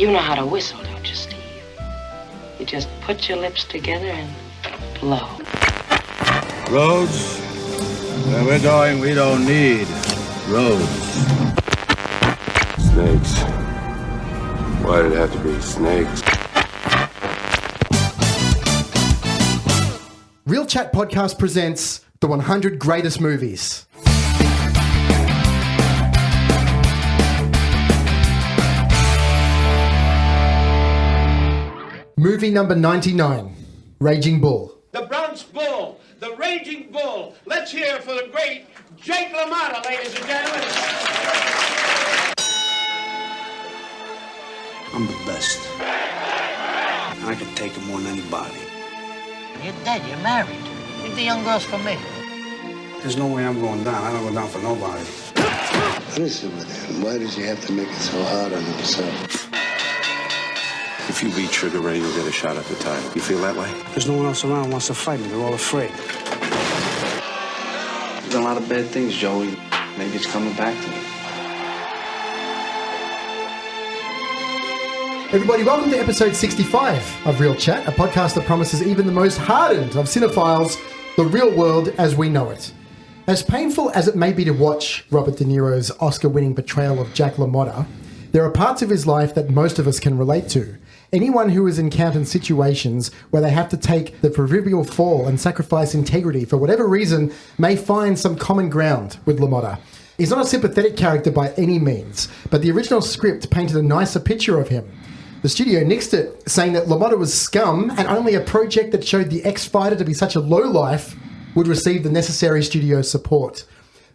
You know how to whistle, don't you, Steve? You just put your lips together and blow. Roads? Where we're going, we don't need roads. Snakes. Why did it have to be snakes? Real Chat Podcast presents the 100 Greatest Movies. Movie number 99, Raging Bull. The Bronx Bull, the Raging Bull. Let's hear for the great Jake La Motta, ladies and gentlemen. I'm the best. I can take him more than anybody. You're dead, you're married. Leave the young girls for me. There's no way I'm going down. I don't go down for nobody. Listen with him. Why does he have to make it so hard on himself? If you beat Trigger Ray, you'll get a shot at the title. You feel that way? There's no one else around who wants to fight me. They're all afraid. There's a lot of bad things, Joey. Maybe it's coming back to me. Everybody, welcome to episode 65 of Real Chat, a podcast that promises even the most hardened of cinephiles the real world as we know it. As painful as it may be to watch Robert De Niro's Oscar-winning portrayal of Jake La Motta, there are parts of his life that most of us can relate to. Anyone who has encountered situations where they have to take the proverbial fall and sacrifice integrity for whatever reason may find some common ground with La Motta. He's not a sympathetic character by any means, but the original script painted a nicer picture of him. The studio nixed it, saying that La Motta was scum and only a project that showed the ex-fighter to be such a lowlife would receive the necessary studio support.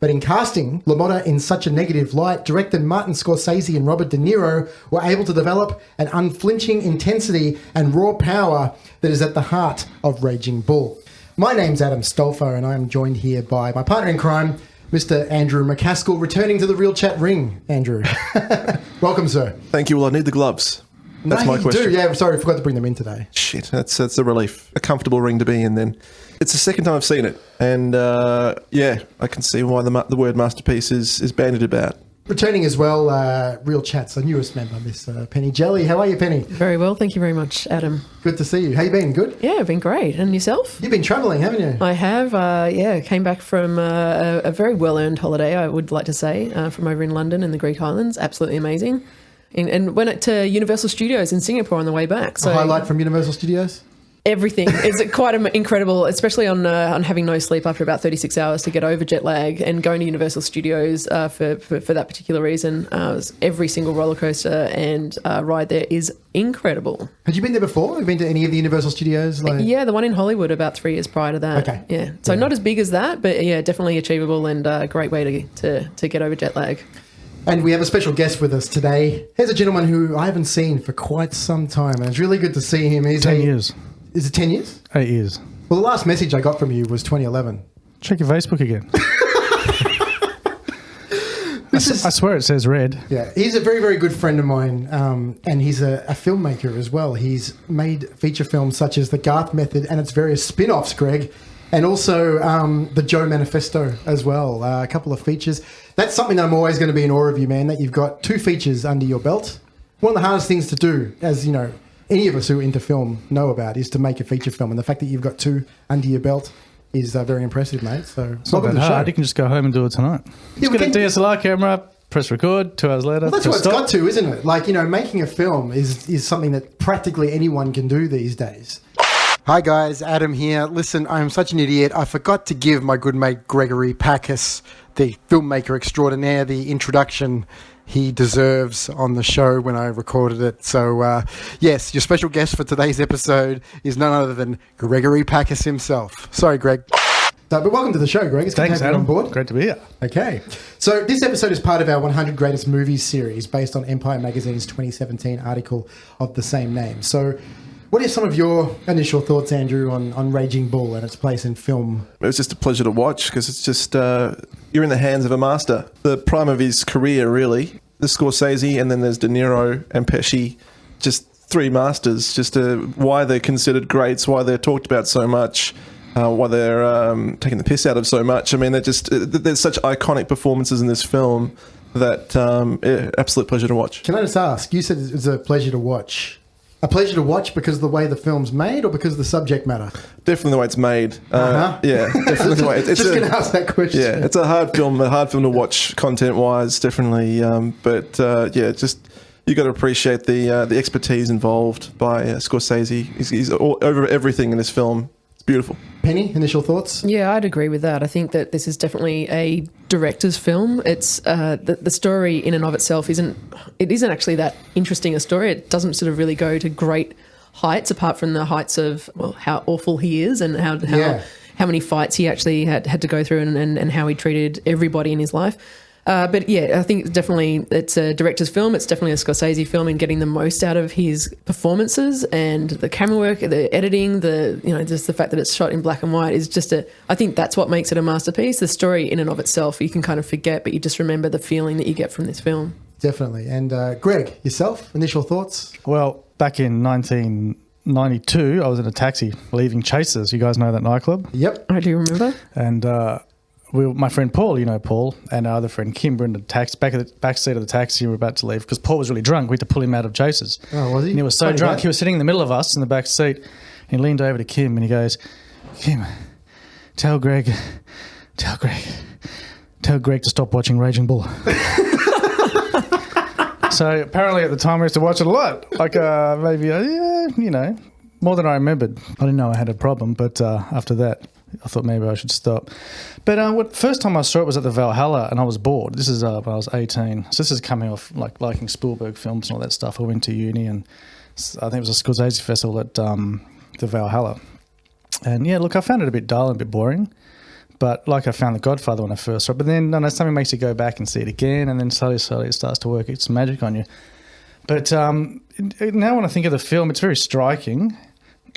But in casting La Motta in such a negative light, director Martin Scorsese and Robert De Niro were able to develop an unflinching intensity and raw power that is at the heart of Raging Bull. My name's Adam Stolfo, and I am joined here by my partner in crime, Mr. Andrew McCaskill, returning to the Real Chat ring. Andrew, welcome, sir. Thank you. Well, I need the gloves. That's my question. You do, yeah. Sorry, I forgot to bring them in today. Shit, that's a relief. A comfortable ring to be in then. It's the second time I've seen it, and yeah, I can see why the word masterpiece is bandied about. Returning as well, Real Chat's newest member, Miss Penny Jelly. How are you, Penny? Very well, thank you very much, Adam. Good to see you. How you been? Good? Yeah, I've been great. And yourself? You've been travelling, haven't you? I have, yeah. Came back from a very well-earned holiday, I would like to say, from over in London in the Greek Islands. Absolutely amazing. And went to Universal Studios in Singapore on the way back. So a highlight from Universal Studios? Everything is quite incredible, especially on having no sleep after about 36 hours to get over jet lag, and going to Universal Studios for that particular reason. Every single roller coaster and ride there is incredible. Had you been there before? Have you been to any of the Universal Studios? Yeah, the one in Hollywood about 3 years prior to that. Okay. Yeah, so not as big as that, but yeah, definitely achievable and a great way to get over jet lag. And we have a special guest with us today. Here's a gentleman who I haven't seen for quite some time, and it's really good to see him. He's 10 years. Is it 10 years? 8 years. Well, the last message I got from you was 2011. Check your Facebook again. I swear it says red. Yeah, he's a very, very good friend of mine, and he's a filmmaker as well. He's made feature films such as The Garth Method and its various spin-offs, Greg, and also The Joe Manifesto as well, a couple of features. That's something that I'm always going to be in awe of you, man, that you've got 2 features under your belt. One of the hardest things to do, as you know, any of us who are into film know about, is to make a feature film. And the fact that you've got 2 under your belt is very impressive, mate. So it's not that hard. You can just go home and do it tonight. Just get a DSLR camera, press record, 2 hours later. Well, that's what it's got to, isn't it? Like, you know, making a film is something that practically anyone can do these days. Hi guys, Adam here. Listen, I'm such an idiot. I forgot to give my good mate Greg Pakis, the filmmaker extraordinaire, the introduction he deserves on the show when I recorded it. So, yes, your special guest for today's episode is none other than Gregory Pakis himself. Sorry, Greg. But welcome to the show, Greg. It's good to have you on board. Great to be here. Okay. So this episode is part of our 100 Greatest Movies series based on Empire Magazine's 2017 article of the same name. So what are some of your initial thoughts, Andrew, on Raging Bull and its place in film? It was just a pleasure to watch because it's just, you're in the hands of a master. The prime of his career, really. The Scorsese, and then there's De Niro and Pesci, just 3 masters, just why they're considered greats, why they're talked about so much, why they're taking the piss out of so much. I mean, there's such iconic performances in this film that absolute pleasure to watch. Can I just ask, you said it was a pleasure to watch. A pleasure to watch because of the way the film's made or because of the subject matter? Definitely the way it's made. Yeah, definitely the way. It's just going to ask that question. Yeah, it's a hard film to watch content-wise, definitely. Just you got to appreciate the expertise involved by Scorsese. He's all over everything in this film. It's beautiful. Penny, initial thoughts? Yeah, I'd agree with that. I think that this is definitely a director's film. It's the story in and of itself isn't actually that interesting a story. It doesn't sort of really go to great heights apart from the heights of how awful he is and how many fights he actually had to go through and how he treated everybody in his life. But yeah, I think definitely it's a director's film. It's definitely a Scorsese film in getting the most out of his performances and the camera work, the editing, just the fact that it's shot in black and white is just I think that's what makes it a masterpiece. The story in and of itself, you can kind of forget, but you just remember the feeling that you get from this film. Definitely. And Greg, yourself, initial thoughts? Well, back in 1992, I was in a taxi leaving Chasers. You guys know that nightclub? Yep. I do remember. And my friend Paul, Paul, and our other friend Kim were in the back seat of the taxi. We were about to leave because Paul was really drunk. We had to pull him out of Chasers. Oh, was he? And he was so drunk. He was sitting in the middle of us in the back seat. And he leaned over to Kim and he goes, "Kim, tell Greg to stop watching Raging Bull." So apparently at the time we used to watch it a lot. Like maybe, more than I remembered. I didn't know I had a problem, but after that, I thought maybe I should stop. But first time I saw it was at the Valhalla and I was bored. This is when I was 18. So this is coming off liking Spielberg films and all that stuff. I went to uni and I think it was a Scorsese festival at the Valhalla. And yeah, look, I found it a bit dull and a bit boring. But like I found The Godfather when I first saw it. But then something makes you go back and see it again and then slowly it starts to work its magic on you. But now when I think of the film, it's very striking.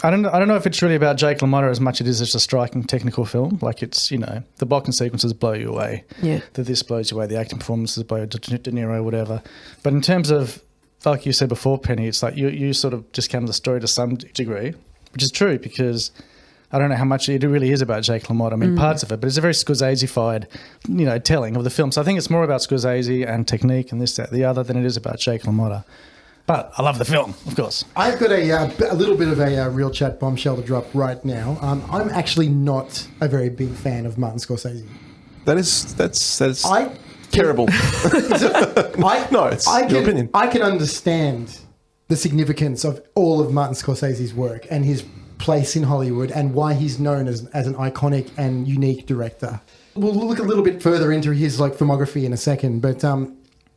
I don't know if it's really about Jake La Motta as much as it is just a striking technical film. Like it's, the blocking sequences blow you away. Yeah. This blows you away. The acting performances blow De Niro, whatever. But in terms of, like you said before, Penny, it's like you sort of discount the story to some degree, which is true because I don't know how much it really is about Jake La Motta. I mean, parts of it, but it's a very Scorsese-fied, telling of the film. So I think it's more about Scorsese and technique and this, that, the other than it is about Jake La Motta. But I love the film, of course. I've got a little bit of a real chat bombshell to drop right now. I'm actually not a very big fan of Martin Scorsese. That's terrible. It's your opinion. I can understand the significance of all of Martin Scorsese's work and his place in Hollywood and why he's known as an iconic and unique director. We'll look a little bit further into his filmography in a second, but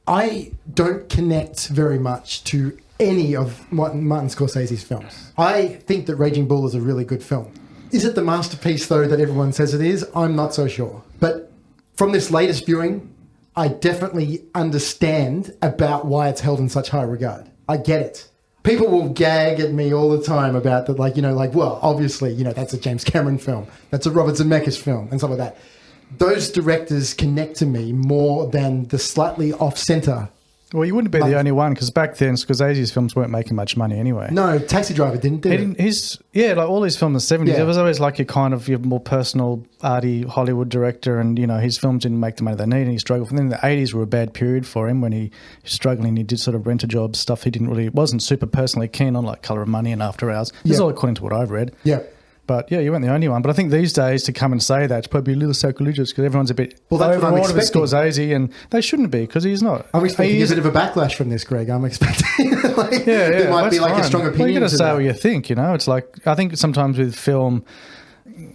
I don't connect very much to any of Martin Scorsese's films. I think that Raging Bull is a really good film. Is it the masterpiece, though, that everyone says it is? I'm not so sure. But from this latest viewing, I definitely understand about why it's held in such high regard. I get it. People will gag at me all the time about that, well, obviously, that's a James Cameron film. That's a Robert Zemeckis film and stuff like that. Those directors connect to me more than the slightly off-centre. Well, you wouldn't be the only one because back then Scorsese's films weren't making much money anyway. No, Taxi Driver didn't, did it? All his films in the 70s, it was always like your more personal, arty Hollywood director and, his films didn't make the money they needed and he struggled. And then the 80s were a bad period for him when he was struggling. He did sort of rent-a-job stuff he wasn't super personally keen on, like Colour of Money and After Hours. This is all according to what I've read. Yeah. But yeah, you weren't the only one. But I think these days to come and say that, it's probably a little sacrilegious because everyone's a bit overawed with Scorsese and they shouldn't be because he's not. I'm expecting a bit of a backlash from this, Greg. I'm expecting there might be a strong opinion. Well, you got to say what you think, It's like, I think sometimes with film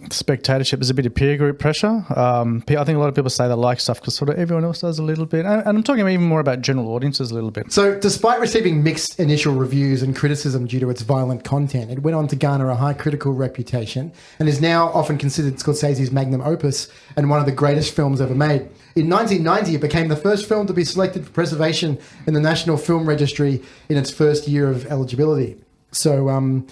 spectatorship, there's a bit of peer group pressure. I think a lot of people say they like stuff because sort of everyone else does a little bit. And I'm talking even more about general audiences a little bit. So despite receiving mixed initial reviews and criticism due to its violent content, it went on to garner a high critical reputation and is now often considered Scorsese's magnum opus and one of the greatest films ever made. In 1990, it became the first film to be selected for preservation in the National Film Registry in its first year of eligibility. So,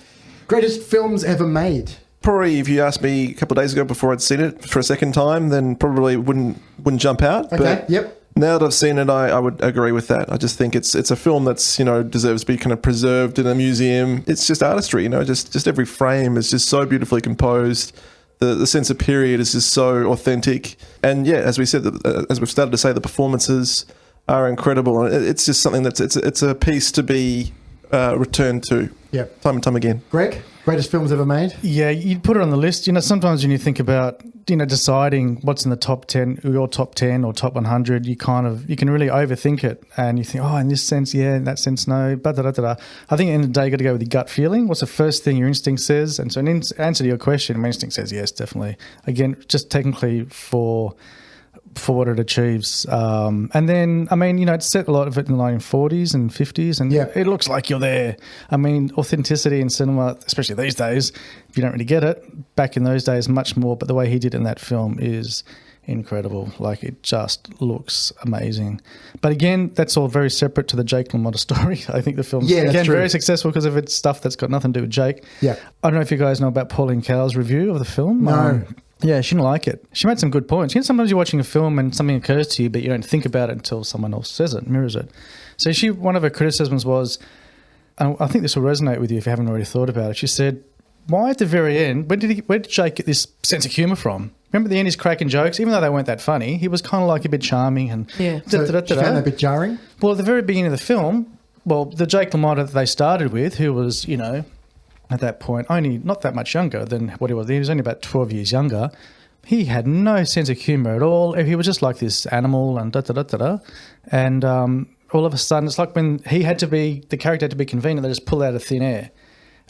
greatest films ever made. Probably, if you asked me a couple of days ago before I'd seen it for a second time, then probably wouldn't jump out. Okay, but yep. Now that I've seen it, I would agree with that. I just think it's a film that's deserves to be kind of preserved in a museum. It's just artistry, just every frame is just so beautifully composed. The sense of period is just so authentic, and yeah, as we said, as we've started to say, the performances are incredible. And it's just something it's a piece to be returned to time and time again. Greg, greatest films ever made? Yeah, you'd put it on the list. Sometimes when you think about, deciding what's in the top 10, your top 10 or top 100, you can really overthink it. And you think, oh, in this sense, yeah, in that sense, no. I think at the end of the day, you got to go with your gut feeling. What's the first thing your instinct says? And so in answer to your question, my instinct says yes, definitely. Again, just technically for what it achieves. And then, it's set a lot of it in the 1940s and 50s, and it looks like you're there. Authenticity in cinema, especially these days, you don't really get it. Back in those days, much more, but the way he did in that film is incredible. Like, it just looks amazing. But again, that's all very separate to the Jake La Motta story. I think the film's very successful because of its stuff that's got nothing to do with Jake. Yeah. I don't know if you guys know about Pauline Kael's review of the film. No. Yeah, she didn't like it. She made some good points. Sometimes you're watching a film and something occurs to you, but you don't think about it until someone else says it, mirrors it. So one of her criticisms was, and I think this will resonate with you if you haven't already thought about it. She said, why at the very end, where did Jake get this sense of humour from? Remember at the end he's cracking jokes, even though they weren't that funny. He was kind of like a bit charming. And So you found that a bit jarring? Well, at the very beginning of the film, the Jake La Motta that they started with, who was, at that point, only not that much younger than what he was. He was only about 12 years younger. He had no sense of humour at all. He was just like this animal and da-da-da-da-da. And all of a sudden, it's like when the character had to be convenient, they just pull out of thin air.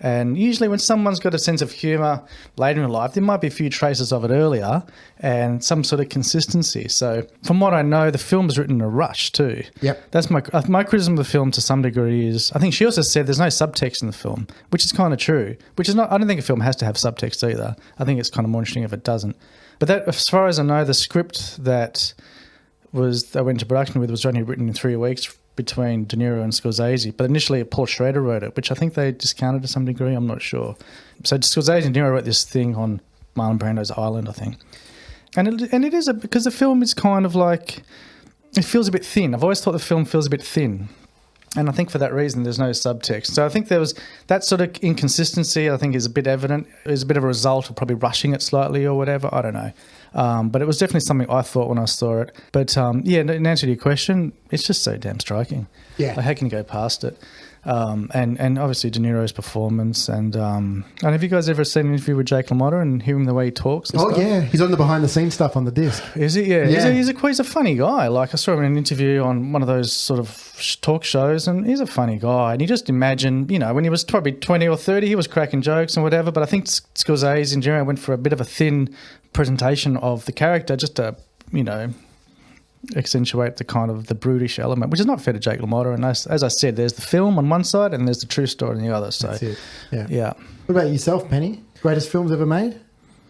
And usually when someone's got a sense of humour later in life, there might be a few traces of it earlier and some sort of consistency. So from what I know, the film was written in a rush too. Yep. That's my criticism of the film to some degree is, I think she also said there's no subtext in the film, which is kind of true, which is not, I don't think a film has to have subtext either. I think it's kind of more interesting if it doesn't. But that, as far as I know, the script that I went to production with was only written in 3 weeks between De Niro and Scorsese, but initially Paul Schrader wrote it, which I think they discounted to some degree, I'm not sure. So Scorsese and De Niro wrote this thing on Marlon Brando's island, I think. And it is, because the film is kind of like, it feels a bit thin. I've always thought the film feels a bit thin. And I think for that reason, there's no subtext. So I think there was that sort of inconsistency, I think is a bit evident. It was a bit of a result of probably rushing it slightly or whatever. I don't know. But it was definitely something I thought when I saw it. But in answer to your question, it's just so damn striking. Yeah. Like, how can you go past it? And obviously De Niro's performance. And have you guys ever seen an interview with Jake La Motta and hearing the way he talks and stuff? Yeah. He's on the behind-the-scenes stuff on the disc. Is he? Yeah. He's a funny guy. Like, I saw him in an interview on one of those sort of talk shows, and he's a funny guy. And you just imagine, when he was probably 20 or 30, he was cracking jokes and whatever. But I think Scorsese and Niro went for a bit of a thin presentation of the character just to, accentuate the kind of the brutish element, which is not fair to Jake La Motta. And as I said, there's the film on one side and there's the true story on the other. So, that's it. Yeah. What about yourself, Penny? Greatest films ever made?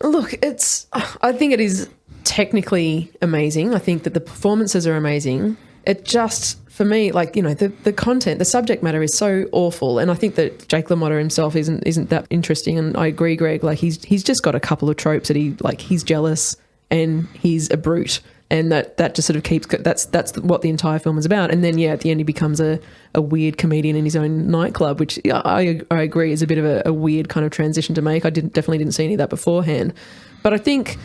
Look, I think it is technically amazing. I think that the performances are amazing. It just, for me, the content, the subject matter is so awful. And I think that Jake La Motta himself isn't that interesting. And I agree, Greg, he's just got a couple of tropes that he's jealous and he's a brute. And that just sort of keeps, that's what the entire film is about. And then, at the end he becomes a weird comedian in his own nightclub, which I agree is a bit of a weird kind of transition to make. I definitely didn't see any of that beforehand. But I think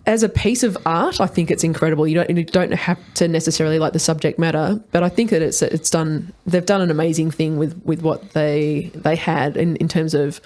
as a piece of art, I think it's incredible. You don't have to necessarily like the subject matter, but I think that they've done an amazing thing with what they had in terms of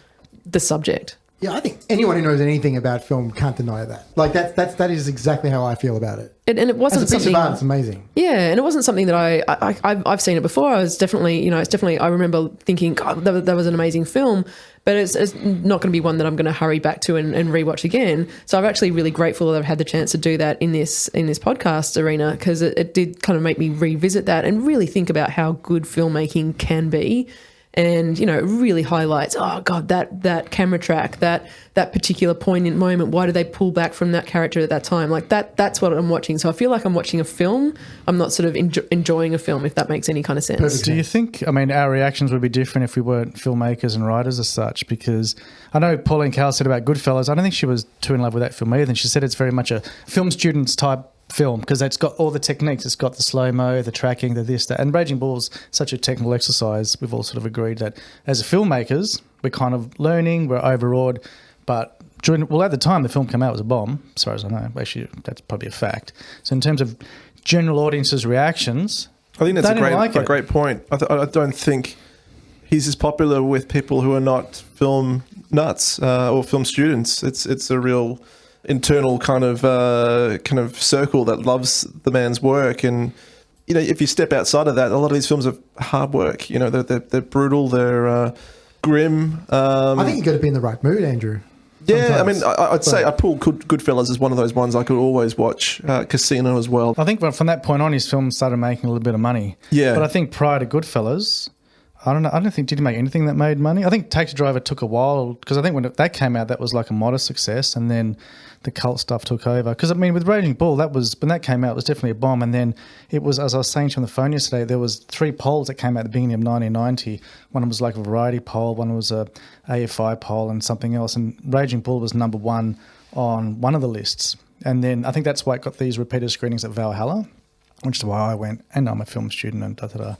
the subject. Yeah, I think anyone who knows anything about film can't deny that. That is exactly how I feel about it. And it wasn't as a piece something. Of art, it's amazing. Yeah, and it wasn't something that I've seen it before. I was definitely, I remember thinking, God, that was an amazing film, but it's not going to be one that I'm going to hurry back to and rewatch again. So I'm actually really grateful that I've had the chance to do that in this podcast arena, because it did kind of make me revisit that and really think about how good filmmaking can be. And, it really highlights, oh, God, that camera track, that particular poignant moment, why do they pull back from that character at that time? That's what I'm watching. So I feel like I'm watching a film. I'm not sort of enjoying a film, if that makes any kind of sense. Perfect. Do you think, our reactions would be different if we weren't filmmakers and writers as such? Because I know Pauline Kael said about Goodfellas, I don't think she was too in love with that film either. And she said it's very much a film students type film because it's got all the techniques. It's got the slow-mo, the tracking, the this, that. And Raging Bull's such a technical exercise. We've all sort of agreed that as filmmakers, we're kind of learning, we're overawed. But at the time the film came out, it was a bomb, as far as I know. Actually, that's probably a fact. So in terms of general audience's reactions, I think that's They didn't like a it. great point. I don't think he's as popular with people who are not film nuts or film students. It's a real internal kind of circle that loves the man's work. And if you step outside of that, a lot of these films are hard work. They're brutal. They're grim. I think you got to be in the right mood, Andrew. Yeah, Sometimes. I'd say I pull Goodfellas as one of those ones I could always watch. Casino as well. I think from that point on, his films started making a little bit of money. Yeah. But I think prior to Goodfellas, I don't know. I don't think, did he make anything that made money? I think Taxi Driver took a while, because I think when that came out, that was like a modest success, and then the cult stuff took over. Because, with Raging Bull, when that came out, it was definitely a bomb. And then it was, as I was saying to you on the phone yesterday, there was 3 polls that came out at the beginning of 1990. One was like a variety poll, one was a AFI poll, and something else. And Raging Bull was number 1 on one of the lists. And then I think that's why it got these repeated screenings at Valhalla, which is why I went, and I'm a film student and da-da-da.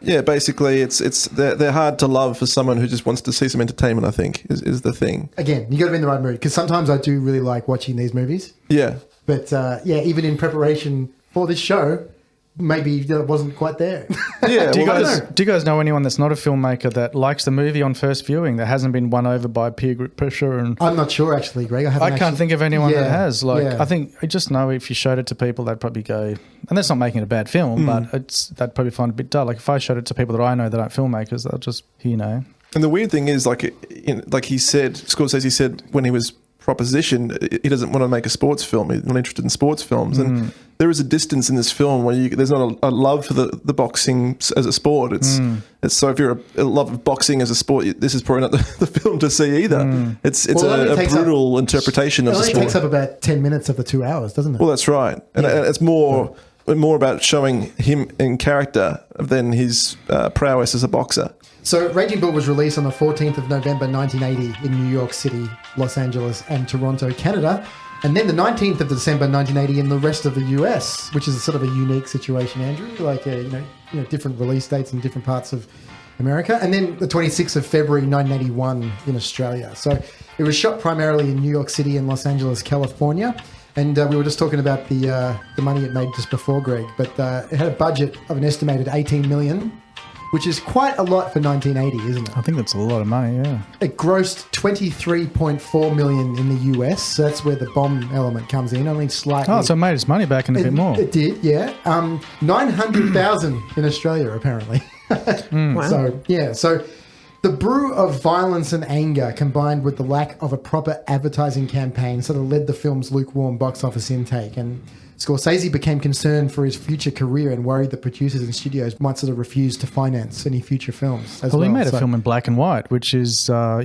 Yeah, basically, they're hard to love for someone who just wants to see some entertainment, I think, is the thing. Again, you got to be in the right mood, because sometimes I do really like watching these movies. Yeah. But, even in preparation for this show, maybe it wasn't quite there. Yeah. Do you guys know anyone that's not a filmmaker that likes the movie on first viewing, that hasn't been won over by peer group pressure? And I'm not sure, actually, Greg. I can't think of anyone that has. Yeah. I think I just know if you showed it to people, they'd probably go, and that's not making it a bad film, but they'd probably find it a bit dull. Like if I showed it to people that I know that aren't filmmakers, they'll just, And the weird thing is, like he said, Scorsese said when he was propositioned, he doesn't want to make a sports film. He's not interested in sports films. And there is a distance in this film where there's not a love for the boxing as a sport. It's so if you're a love of boxing as a sport, this is probably not the film to see either. It's a brutal interpretation of the sport. It only takes up about 10 minutes of the 2 hours, doesn't it? Well, that's right. And it's more about showing him in character than his prowess as a boxer. So Raging Bull was released on the 14th of November 1980 in New York City, Los Angeles and Toronto, Canada. And then the 19th of December 1980 in the rest of the US, which is sort of a unique situation, Andrew, like different release dates in different parts of America. And then the 26th of February 1981 in Australia. So it was shot primarily in New York City and Los Angeles, California. And we were just talking about the money it made just before, Greg. But it had a budget of an estimated $18 million, which is quite a lot for 1980, isn't it? I think that's a lot of money, yeah. It grossed $23.4 million in the US, so that's where the bomb element comes in, only slightly. Oh, so it made its money back and a bit more. It did, yeah. 900,000 in Australia, apparently. Wow. So the brew of violence and anger combined with the lack of a proper advertising campaign sort of led the film's lukewarm box office intake, and Scorsese became concerned for his future career and worried that producers and studios might sort of refuse to finance any future films as well. Well, he made a film in black and white, which is, I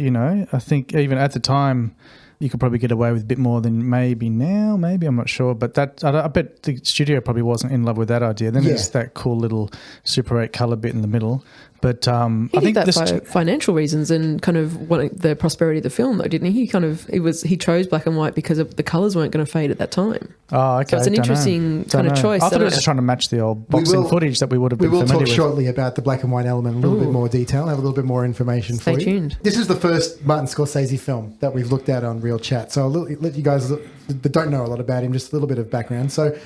think even at the time, you could probably get away with a bit more than maybe now. Maybe, I'm not sure. But I bet the studio probably wasn't in love with that idea. Then there's that cool little Super 8 colour bit in the middle. But I think that for financial reasons and kind of the prosperity of the film, though, didn't he? He chose black and white because the colours weren't going to fade at that time. Oh, okay. So it's an interesting kind of choice. I thought it was just trying to match the old boxing footage that we would have been familiar with. We will talk shortly about the black and white element in a little bit more detail, have a little bit more information for you. Stay tuned. This is the first Martin Scorsese film that we've looked at on Real Chat. So I'll let you guys that don't know a lot about him, just a little bit of background. So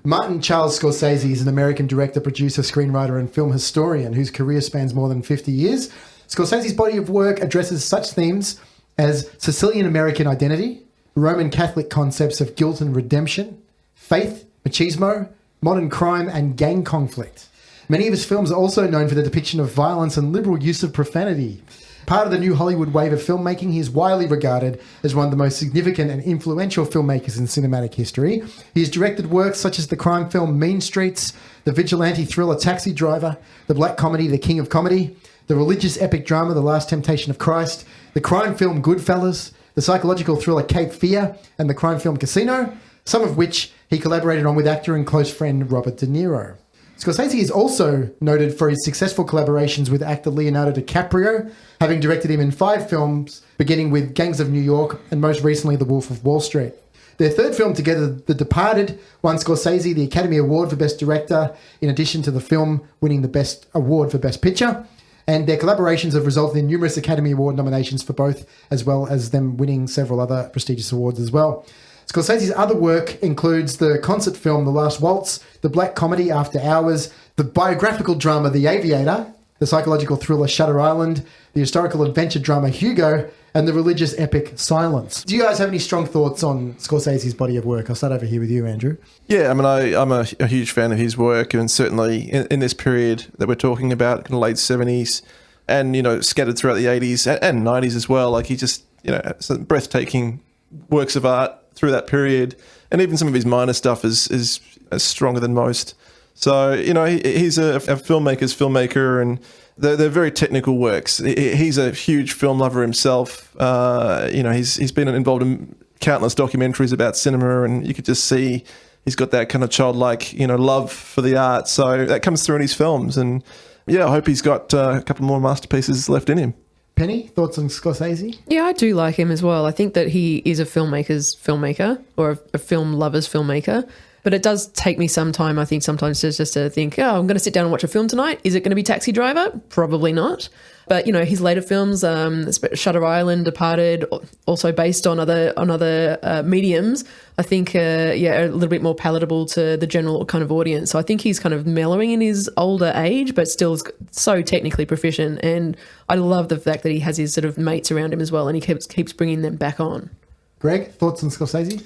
Martin Charles Scorsese is an American director, producer, screenwriter, and film historian whose career spans more than 50 years. Scorsese's body of work addresses such themes as Sicilian American identity, Roman Catholic concepts of guilt and redemption, faith, machismo, modern crime, and gang conflict. Many of his films are also known for the depiction of violence and liberal use of profanity. Part of the new Hollywood wave of filmmaking, he is widely regarded as one of the most significant and influential filmmakers in cinematic history. He has directed works such as the crime film Mean Streets, the vigilante thriller Taxi Driver, the black comedy The King of Comedy, the religious epic drama The Last Temptation of Christ, the crime film Goodfellas, the psychological thriller Cape Fear, and the crime film Casino, some of which he collaborated on with actor and close friend Robert De Niro. Scorsese is also noted for his successful collaborations with actor Leonardo DiCaprio, having directed him in 5 films, beginning with Gangs of New York and most recently The Wolf of Wall Street. Their third film together, The Departed, won Scorsese the Academy Award for Best Director, in addition to the film winning the Best Award for Best Picture. And their collaborations have resulted in numerous Academy Award nominations for both, as well as them winning several other prestigious awards as well. Scorsese's other work includes the concert film The Last Waltz, the black comedy After Hours, the biographical drama The Aviator, the psychological thriller Shutter Island, the historical adventure drama Hugo, and the religious epic Silence. Do you guys have any strong thoughts on Scorsese's body of work? I'll start over here with you, Andrew. Yeah, I mean, I'm a huge fan of his work, and certainly in this period that we're talking about, in the late 70s, and, you know, scattered throughout the 80s and 90s as well. Like, he just, you know, some breathtaking works of art through that period, and even some of his minor stuff is stronger than most. So, you know, he's a filmmaker's filmmaker, and they're very technical works. He's a huge film lover himself. You know, he's been involved in countless documentaries about cinema, and you could just see he's got that kind of childlike, you know, love for the art. So that comes through in his films, and yeah, I hope he's got a couple more masterpieces left in him. Penny, thoughts on Scorsese? Yeah, I do like him as well. I think that he is a filmmaker's filmmaker, or a film lover's filmmaker. But it does take me some time, I think, sometimes just to think, oh, I'm going to sit down and watch a film tonight. Is it going to be Taxi Driver? Probably not. But, you know, his later films, Shutter Island, Departed, also based on other mediums, I think, are a little bit more palatable to the general kind of audience. So I think he's kind of mellowing in his older age, but still so technically proficient. And I love the fact that he has his sort of mates around him as well, and he keeps bringing them back on. Greg, thoughts on Scorsese?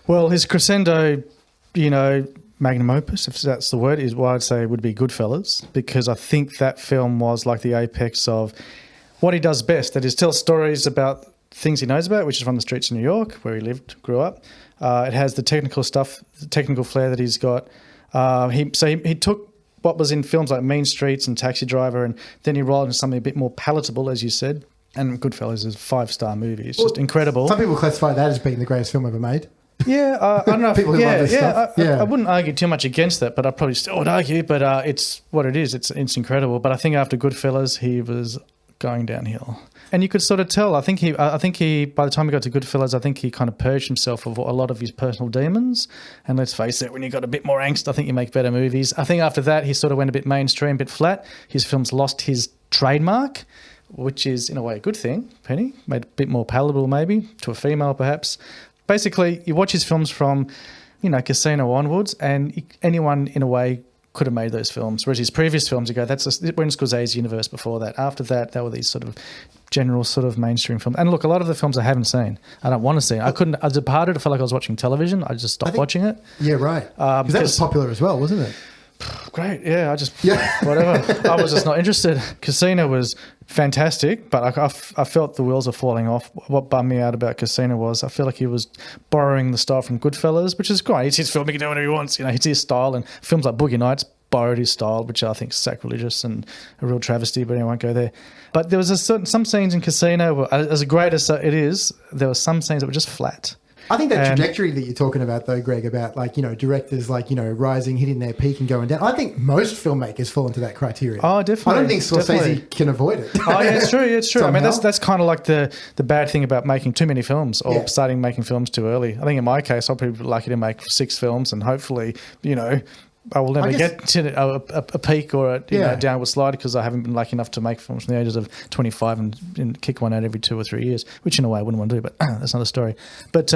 Well, his crescendo, you know, magnum opus, if that's the word, is what I'd say would be Goodfellas, because I think that film was like the apex of what he does best, that is tell stories about things he knows about, which is from the streets of New York, where he lived, grew up. It has the technical stuff, the technical flair that he's got. He took what was in films like Mean Streets and Taxi Driver, and then he rolled into something a bit more palatable, as you said. And Goodfellas is a 5-star movie. It's just incredible. Some people classify that as being the greatest film ever made. Yeah, I don't know. People who love this stuff. I wouldn't argue too much against that, but I probably still would argue. But it's what it is. It's incredible. But I think after Goodfellas, he was going downhill, and you could sort of tell. I think he. By the time he got to Goodfellas, I think he kind of purged himself of a lot of his personal demons. And let's face it, when you got a bit more angst, I think you make better movies. I think after that, he sort of went a bit mainstream, a bit flat. His films lost his trademark, which is in a way a good thing. Penny made a bit more palatable, maybe to a female, perhaps. Basically, you watch his films from, you know, Casino onwards, and anyone, in a way, could have made those films. Whereas his previous films, you go, we're in Scorsese's universe before that. After that, there were these sort of general sort of mainstream films. And look, a lot of the films I haven't seen. I don't want to see. I Departed, I felt like I was watching television. I just stopped watching it. Yeah, right. Because that was popular as well, wasn't it? Great, yeah. Whatever. I was just not interested. Casino was fantastic, but I felt the wheels are falling off. What bummed me out about Casino was I feel like he was borrowing the style from Goodfellas, which is great. It's his film; he can do whatever he wants. You know, it's his style. And films like Boogie Nights borrowed his style, which I think is sacrilegious and a real travesty. But I won't go there. But there was some scenes in Casino, as great as it is, there were some scenes that were just flat. I think that trajectory that you're talking about, though, Greg, about like, you know, directors like, you know, rising, hitting their peak and going down. I think most filmmakers fall into that criteria. Oh, definitely. I don't think Scorsese can avoid it. Oh, yeah, it's true. It's true. I mean, that's kind of like the bad thing about making too many films or starting making films too early. I think in my case, I'll probably be lucky to make 6 films, and hopefully, you know, I will never get to a peak or a downward slide, because I haven't been lucky enough to make films from the ages of 25 and kick one out every 2 or 3 years, which in a way I wouldn't want to do, but that's another story. But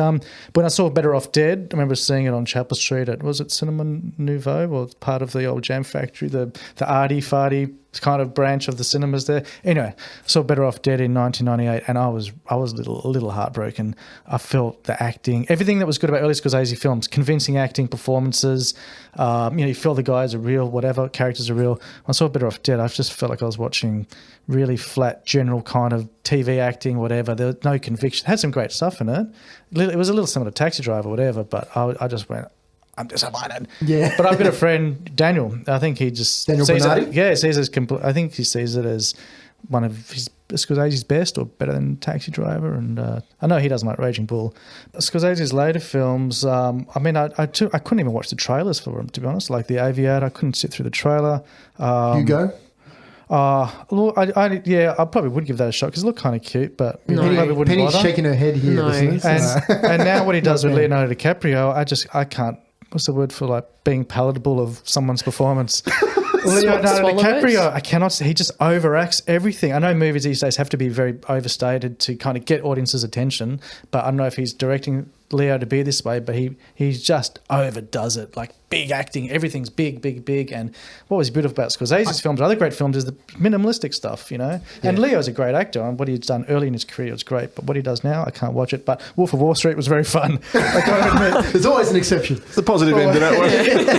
when I saw Better Off Dead, I remember seeing it on Chapel Street at, was it Cinema Nouveau, or part of the old Jam Factory, the arty-farty kind of branch of the cinemas there. Anyway, I saw Better Off Dead in 1998, and I was a little heartbroken. I felt the acting, everything that was good about early Scorsese films, convincing acting, performances, you know, you feel the guys are real, whatever, characters are real. When I saw Better Off Dead, I just felt like I was watching really flat, general kind of TV acting, whatever. There was no conviction. It had some great stuff in it. It was a little similar to Taxi Driver, whatever, but I just went, I'm disappointed. Yeah. But I've got a friend, Daniel. I think he just Daniel sees Bernardi? it. Yeah, sees it as I think he sees it as one of his Scorsese's best, or better than Taxi Driver. And I know he doesn't like Raging Bull. Scorsese's later films, I mean, I couldn't even watch the trailers for them, to be honest. Like The Aviator, I couldn't sit through the trailer. Hugo? Look, I probably would give that a shot, because it looked kind of cute, but probably wouldn't Penny's bother. shaking her head here. No. And now what he does with Leonardo DiCaprio, I can't. What's the word for like being palatable of someone's performance? Leonardo DiCaprio, I cannot. He just overacts everything. I know movies these days have to be very overstated to kind of get audiences' attention, but I don't know if he's directing Leo to be this way, but he just overdoes it. Like big acting, everything's big, big, big. And what was beautiful about Scorsese's films, other great films, is the minimalistic stuff, you know. And Leo's a great actor, and what he's done early in his career was great. But what he does now, I can't watch it. But Wolf of Wall Street was very fun. I gotta admit, There's always an exception. It's the positive end of that one.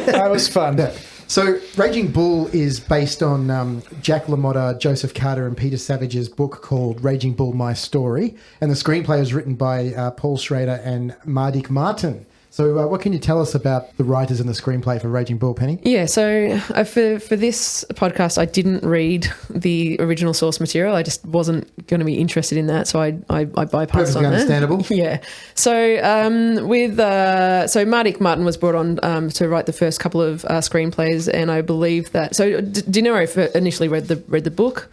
that was fun. Yeah. So, Raging Bull is based on Jack La Motta, Joseph Carter, and Peter Savage's book called Raging Bull, My Story. And the screenplay was written by Paul Schrader and Mardik Martin. So, what can you tell us about the writers and the screenplay for Raging Bull, Penny? Yeah, so for this podcast, I didn't read the original source material. I just wasn't going to be interested in that, so I bypassed Perfectly on understandable. that. Yeah. So so Mardik Martin was brought on to write the first couple of screenplays, and I believe that De Niro initially read the book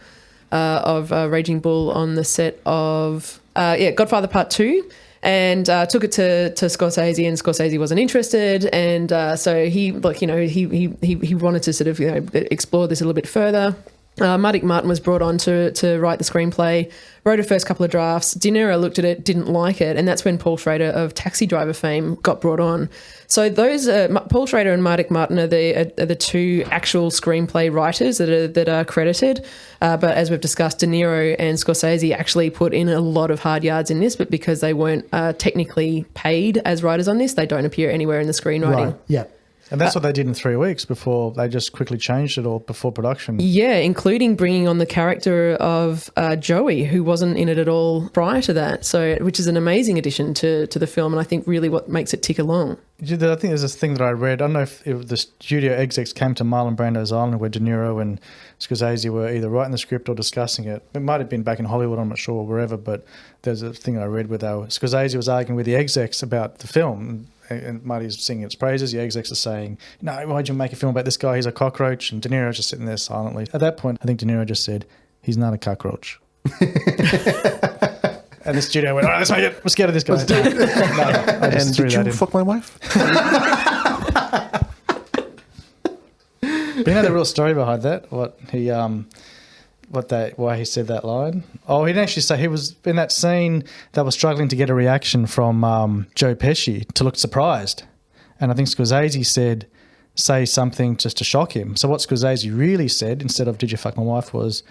of Raging Bull on the set of Godfather Part 2. And took it to Scorsese, and Scorsese wasn't interested, and so he wanted to sort of explore this a little bit further. Mardik Martin was brought on to write the screenplay, wrote a first couple of drafts. De Niro looked at it, didn't like it, and that's when Paul Schrader of Taxi Driver fame got brought on. So those Paul Schrader and Mardik Martin are the two actual screenplay writers that are credited. But as we've discussed, De Niro and Scorsese actually put in a lot of hard yards in this, but because they weren't technically paid as writers on this, they don't appear anywhere in the screenwriting. Right, yeah. And that's what they did in 3 weeks before they just quickly changed it all before production. Yeah, including bringing on the character of Joey, who wasn't in it at all prior to that. So, which is an amazing addition to the film, and I think really what makes it tick along. I think there's this thing that I read. I don't know if the studio execs came to Marlon Brando's island where De Niro and Scorsese were either writing the script or discussing it. It might have been back in Hollywood, I'm not sure, or wherever, but there's a thing that I read where Scorsese was arguing with the execs about the film. And Marty's singing its praises. The execs are saying, "No, why'd you make a film about this guy? He's a cockroach." And De Niro's just sitting there silently. At that point, I think De Niro just said, "He's not a cockroach." And the studio went, "All right, let's make it. We're scared of this guy." Let's do it. I just And threw did that you in. fuck my wife? But you know the real story behind that? Why he said that line? Oh, he didn't actually say. He was in that scene. They were struggling to get a reaction from Joe Pesci to look surprised, and I think Scorsese said, "Say something just to shock him." So what Scorsese really said instead of "Did you fuck my wife?" was,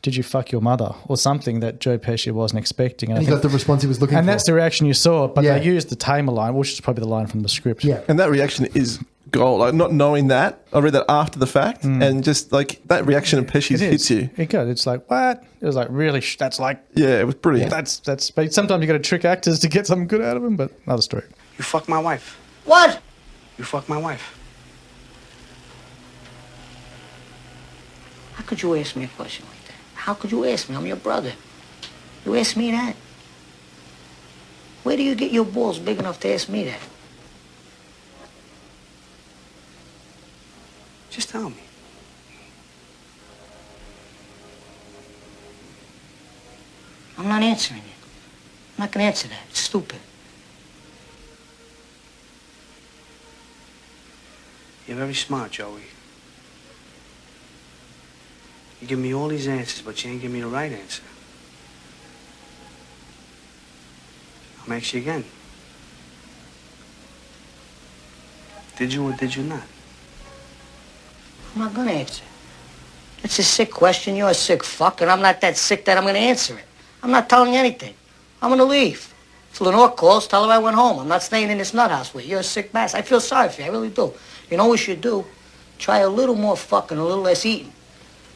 "Did you fuck your mother?" or something that Joe Pesci wasn't expecting. And he got the response he was looking for. And that's the reaction you saw. But Yeah. they used the tamer line, which is probably the line from the script. Yeah. And that reaction is gold. Like, not knowing that, I read that after the fact, and just like that reaction of Pesci's It hits you. It goes. It's like, what? It was like, really? That's like, Yeah, it was brilliant. that's. But sometimes you got to trick actors to get something good out of them. But another story. You fuck my wife. What? You fuck my wife. How could you ask me a question like that? How could you ask me? I'm your brother. You ask me that? Where do you get your balls big enough to ask me that? Just tell me. I'm not answering you. I'm not gonna answer that. It's stupid. You're very smart, Joey. You give me all these answers, but you ain't give me the right answer. I'll ask you again. Did you or did you not? I'm not gonna answer. It's a sick question. You're a sick fuck, and I'm not that sick that I'm gonna answer it. I'm not telling you anything. I'm gonna leave. If Lenore calls, tell her I went home. I'm not staying in this nut house with you. You're a sick bastard. I feel sorry for you. I really do. You know what you should do? Try a little more fucking, a little less eating.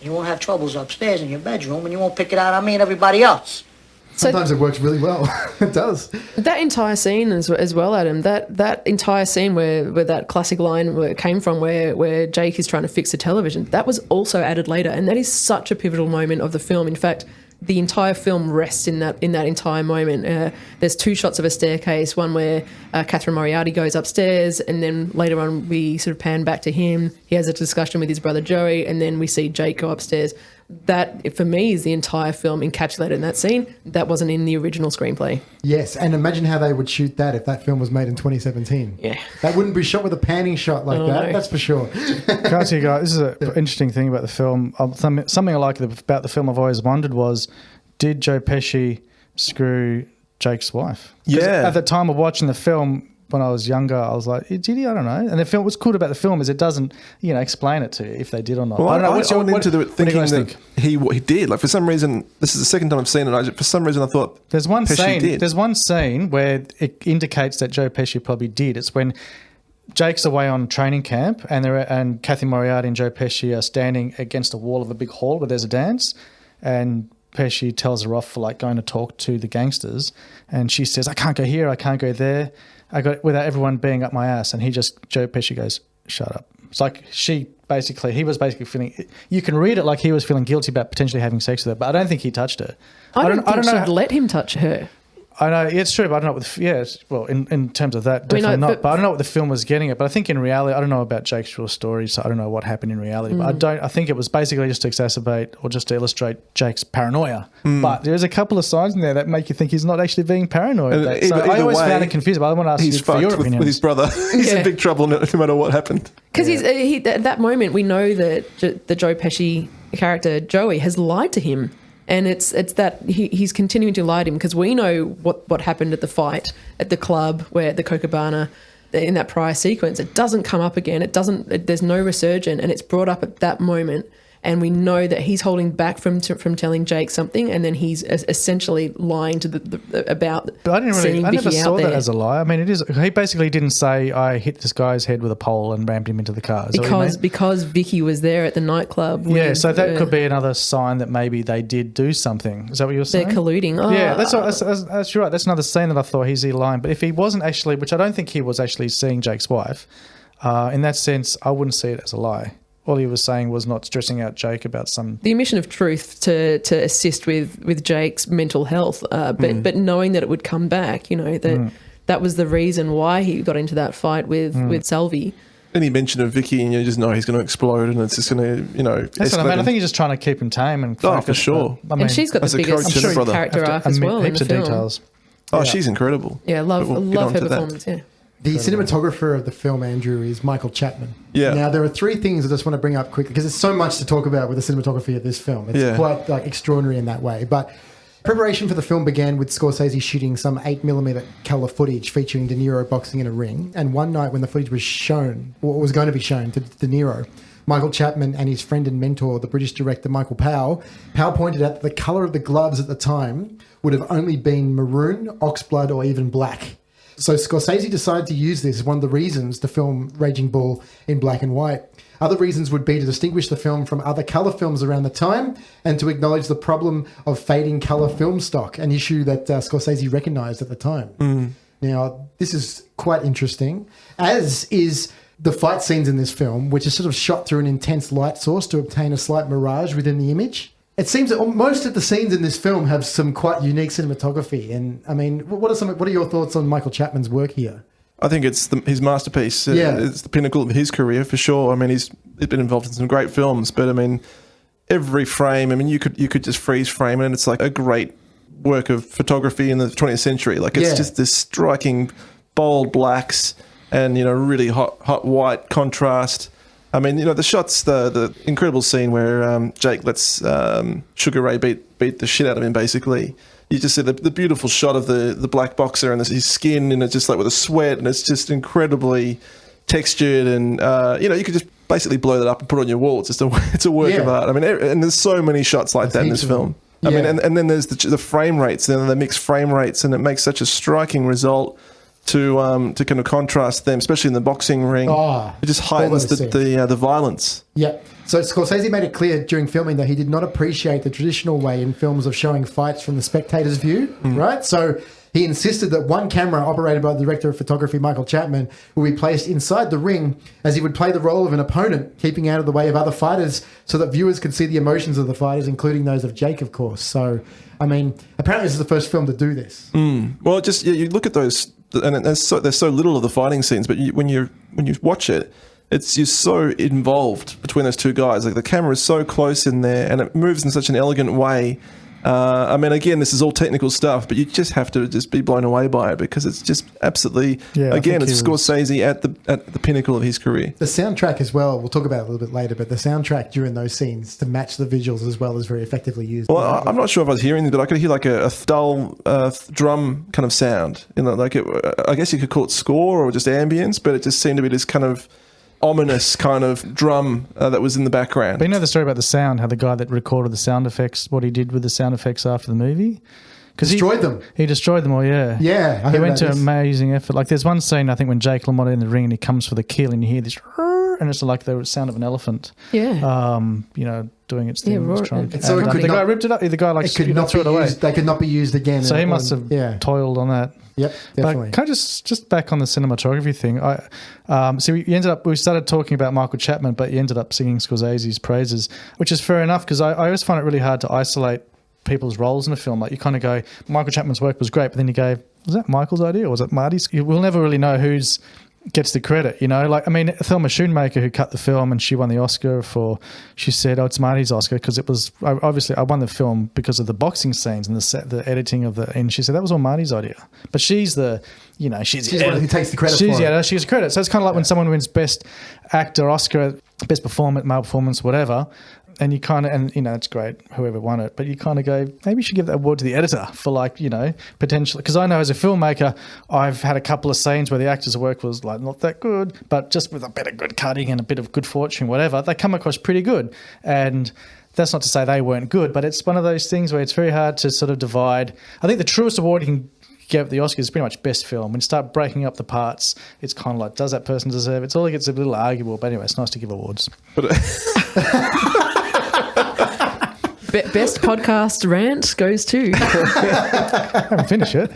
You won't have troubles upstairs in your bedroom, and you won't pick it out on me and everybody else. Sometimes it works really well. It does. That entire scene as well, Adam, that entire scene where that classic line came from where Jake is trying to fix the television, that was also added later, and that is such a pivotal moment of the film. In fact, the entire film rests in that entire moment. There's two shots of a staircase, one where Catherine Moriarty goes upstairs, and then later on we sort of pan back to him. He has a discussion with his brother Joey, and then we see Jake go upstairs. That, for me, is the entire film encapsulated in that scene. That wasn't in the original screenplay. Yes, and imagine how they would shoot that if that film was made in 2017. Yeah. That wouldn't be shot with a panning shot like that, no. that's for sure. Can I tell you guys, this is an interesting thing about the film. Something I like about the film I've always wondered was, did Joe Pesci screw Jake's wife. 'Cause Yeah. at the time of watching the film, when I was younger, I was like, did he? I don't know. And the film, what's cool about the film is it doesn't, explain it to you if they did or not. Well, I don't know. I went into it thinking what do you that guys think? he did. Like, for some reason, this is the second time I've seen it. For some reason, I thought There's one Pesci scene. did. There's one scene where it indicates that Joe Pesci probably did. It's when Jake's away on training camp, and Kathy Moriarty and Joe Pesci are standing against a wall of a big hall where there's a dance, and Pesci tells her off for like going to talk to the gangsters, and she says, "I can't go here, I can't go there, I got without everyone being up my ass," and Joe Pesci goes, "Shut up." It's like he was basically feeling. You can read it like he was feeling guilty about potentially having sex with her, but I don't think he touched her. I don't think she'd let him touch her. I know it's true, but I don't know what in terms of that, definitely not. But I don't know what the film was getting at. But I think in reality, I don't know about Jake's real story, so I don't know what happened in reality. But I think it was basically just to exacerbate or just to illustrate Jake's paranoia. But there's a couple of signs in there that make you think he's not actually being paranoid. So I always found it confusing. But I want to ask you for your opinion. With his brother. He's in big trouble no matter what happened. Because at that moment, we know that the Joe Pesci character Joey has lied to him. And it's that he's continuing to lie to him because we know what happened at the fight at the club where the Copacabana in that prior sequence. It doesn't come up again. There's no resurgence, and it's brought up at that moment. And we know that he's holding back from telling Jake something, and then he's essentially lying to about. But I never saw that as a lie. I mean, it is. He basically didn't say I hit this guy's head with a pole and rammed him into the car. Because Vicky was there at the nightclub. Yeah, so that could be another sign that maybe they did do something. Is that what you're saying? They're colluding. Oh. Yeah, that's right. That's another scene that I thought he's lying. But if he wasn't actually, which I don't think he was actually seeing Jake's wife, in that sense, I wouldn't see it as a lie. All he was saying was not stressing out Jake about the omission of truth to assist with Jake's mental health, but knowing that it would come back, that was the reason why he got into that fight with Salvi. Any mention of Vicky, and you just know he's going to explode, and it's just going to, That's what I mean. I think he's just trying to keep him tame and focus. Oh, for sure. And she's got the biggest character arc as well in the film. Details. Oh, she's incredible. Yeah, love her performance. Yeah. The cinematographer of the film, Andrew, is Michael Chapman. Yeah. Now, there are three things I just want to bring up quickly because there's so much to talk about with the cinematography of this film. It's quite extraordinary in that way. But preparation for the film began with Scorsese shooting some 8mm colour footage featuring De Niro boxing in a ring. And one night when the footage was shown, or was going to be shown to De Niro, Michael Chapman and his friend and mentor, the British director Michael Powell pointed out that the colour of the gloves at the time would have only been maroon, oxblood, or even black. So Scorsese decided to use this as one of the reasons to film Raging Bull in black and white. Other reasons would be to distinguish the film from other colour films around the time and to acknowledge the problem of fading colour film stock, an issue that Scorsese recognised at the time. Now, this is quite interesting, as is the fight scenes in this film, which is sort of shot through an intense light source to obtain a slight mirage within the image. It seems that most of the scenes in this film have some quite unique cinematography. And, I mean, what are your thoughts on Michael Chapman's work here? I think it's his masterpiece. It's the pinnacle of his career, for sure. I mean, he's been involved in some great films, but, I mean, every frame, I mean, you could just freeze frame it, and it's like a great work of photography in the 20th century. Like, it's just this striking, bold blacks and, really hot white contrast. I mean, the shots, the incredible scene where Jake lets Sugar Ray beat the shit out of him, basically. You just see the beautiful shot of the black boxer and his skin, and it's just like with a sweat, and it's just incredibly textured, and, you could just basically blow that up and put it on your wall. It's a work of art. I mean, and there's so many shots like that in this film. I mean, and then there's the frame rates, then the mixed frame rates, and it makes such a striking result to kind of contrast them, especially in the boxing ring. It just heightens the violence. Yeah. So Scorsese made it clear during filming that he did not appreciate the traditional way in films of showing fights from the spectator's view, right? So he insisted that one camera operated by the director of photography, Michael Chapman, will be placed inside the ring as he would play the role of an opponent, keeping out of the way of other fighters so that viewers could see the emotions of the fighters, including those of Jake, of course. So, I mean, apparently this is the first film to do this. Well, just you look at those, and there's so little of the fighting scenes, but when you watch it, you're so involved between those two guys. Like, the camera is so close in there, and it moves in such an elegant way I mean, again, this is all technical stuff, but you just have to just be blown away by it because it's just absolutely, again, it's Scorsese at the pinnacle of his career. The soundtrack as well, we'll talk about it a little bit later, but the soundtrack during those scenes to match the visuals as well is very effectively used. Well, I'm not sure if I was hearing it, but I could hear like a dull drum kind of sound. I guess you could call it score or just ambience, but it just seemed to be this kind of ominous kind of drum that was in the background. But you know the story about the sound, how the guy that recorded the sound effects, what he did with the sound effects after the movie? Destroyed them. He destroyed them all, yeah. Yeah. He went to amazing effort. Like there's one scene, I think, when Jake La Motta in the ring and he comes for the kill and you hear this, and it's like the sound of an elephant. Yeah. Doing its thing. So the guy ripped it up. The guy threw it away. They could not be used again. So he must have toiled on that. Yep, definitely. But can I just back on the cinematography thing? We started talking about Michael Chapman, but you ended up singing Scorsese's praises, which is fair enough because I always find it really hard to isolate people's roles in a film. Like you kind of go, Michael Chapman's work was great, but then you go, was that Michael's idea or was it Marty's? We'll never really know who's gets the credit, you know. Like, I mean, Thelma Schoonmaker, who cut the film and she won the Oscar she said, it's Marty's Oscar because it was, obviously, I won the film because of the boxing scenes and the editing of and she said, that was all Marty's idea. But she's the, she's the one who takes the credit for it. Yeah, she gets credit. So it's kind of like when someone wins Best Actor Oscar, Best Performance, Male Performance, whatever, and you kind of, it's great, whoever won it, but you kind of go, maybe you should give that award to the editor for potentially, because I know as a filmmaker, I've had a couple of scenes where the actor's work was like not that good, but just with a bit of good cutting and a bit of good fortune, whatever, they come across pretty good. And that's not to say they weren't good, but it's one of those things where it's very hard to sort of divide. I think the truest award you can give at the Oscars is pretty much best film. When you start breaking up the parts, it's kind of like, does that person deserve it? It's all it gets a little arguable, but anyway, it's nice to give awards. Best podcast rant goes to. I haven't finished it.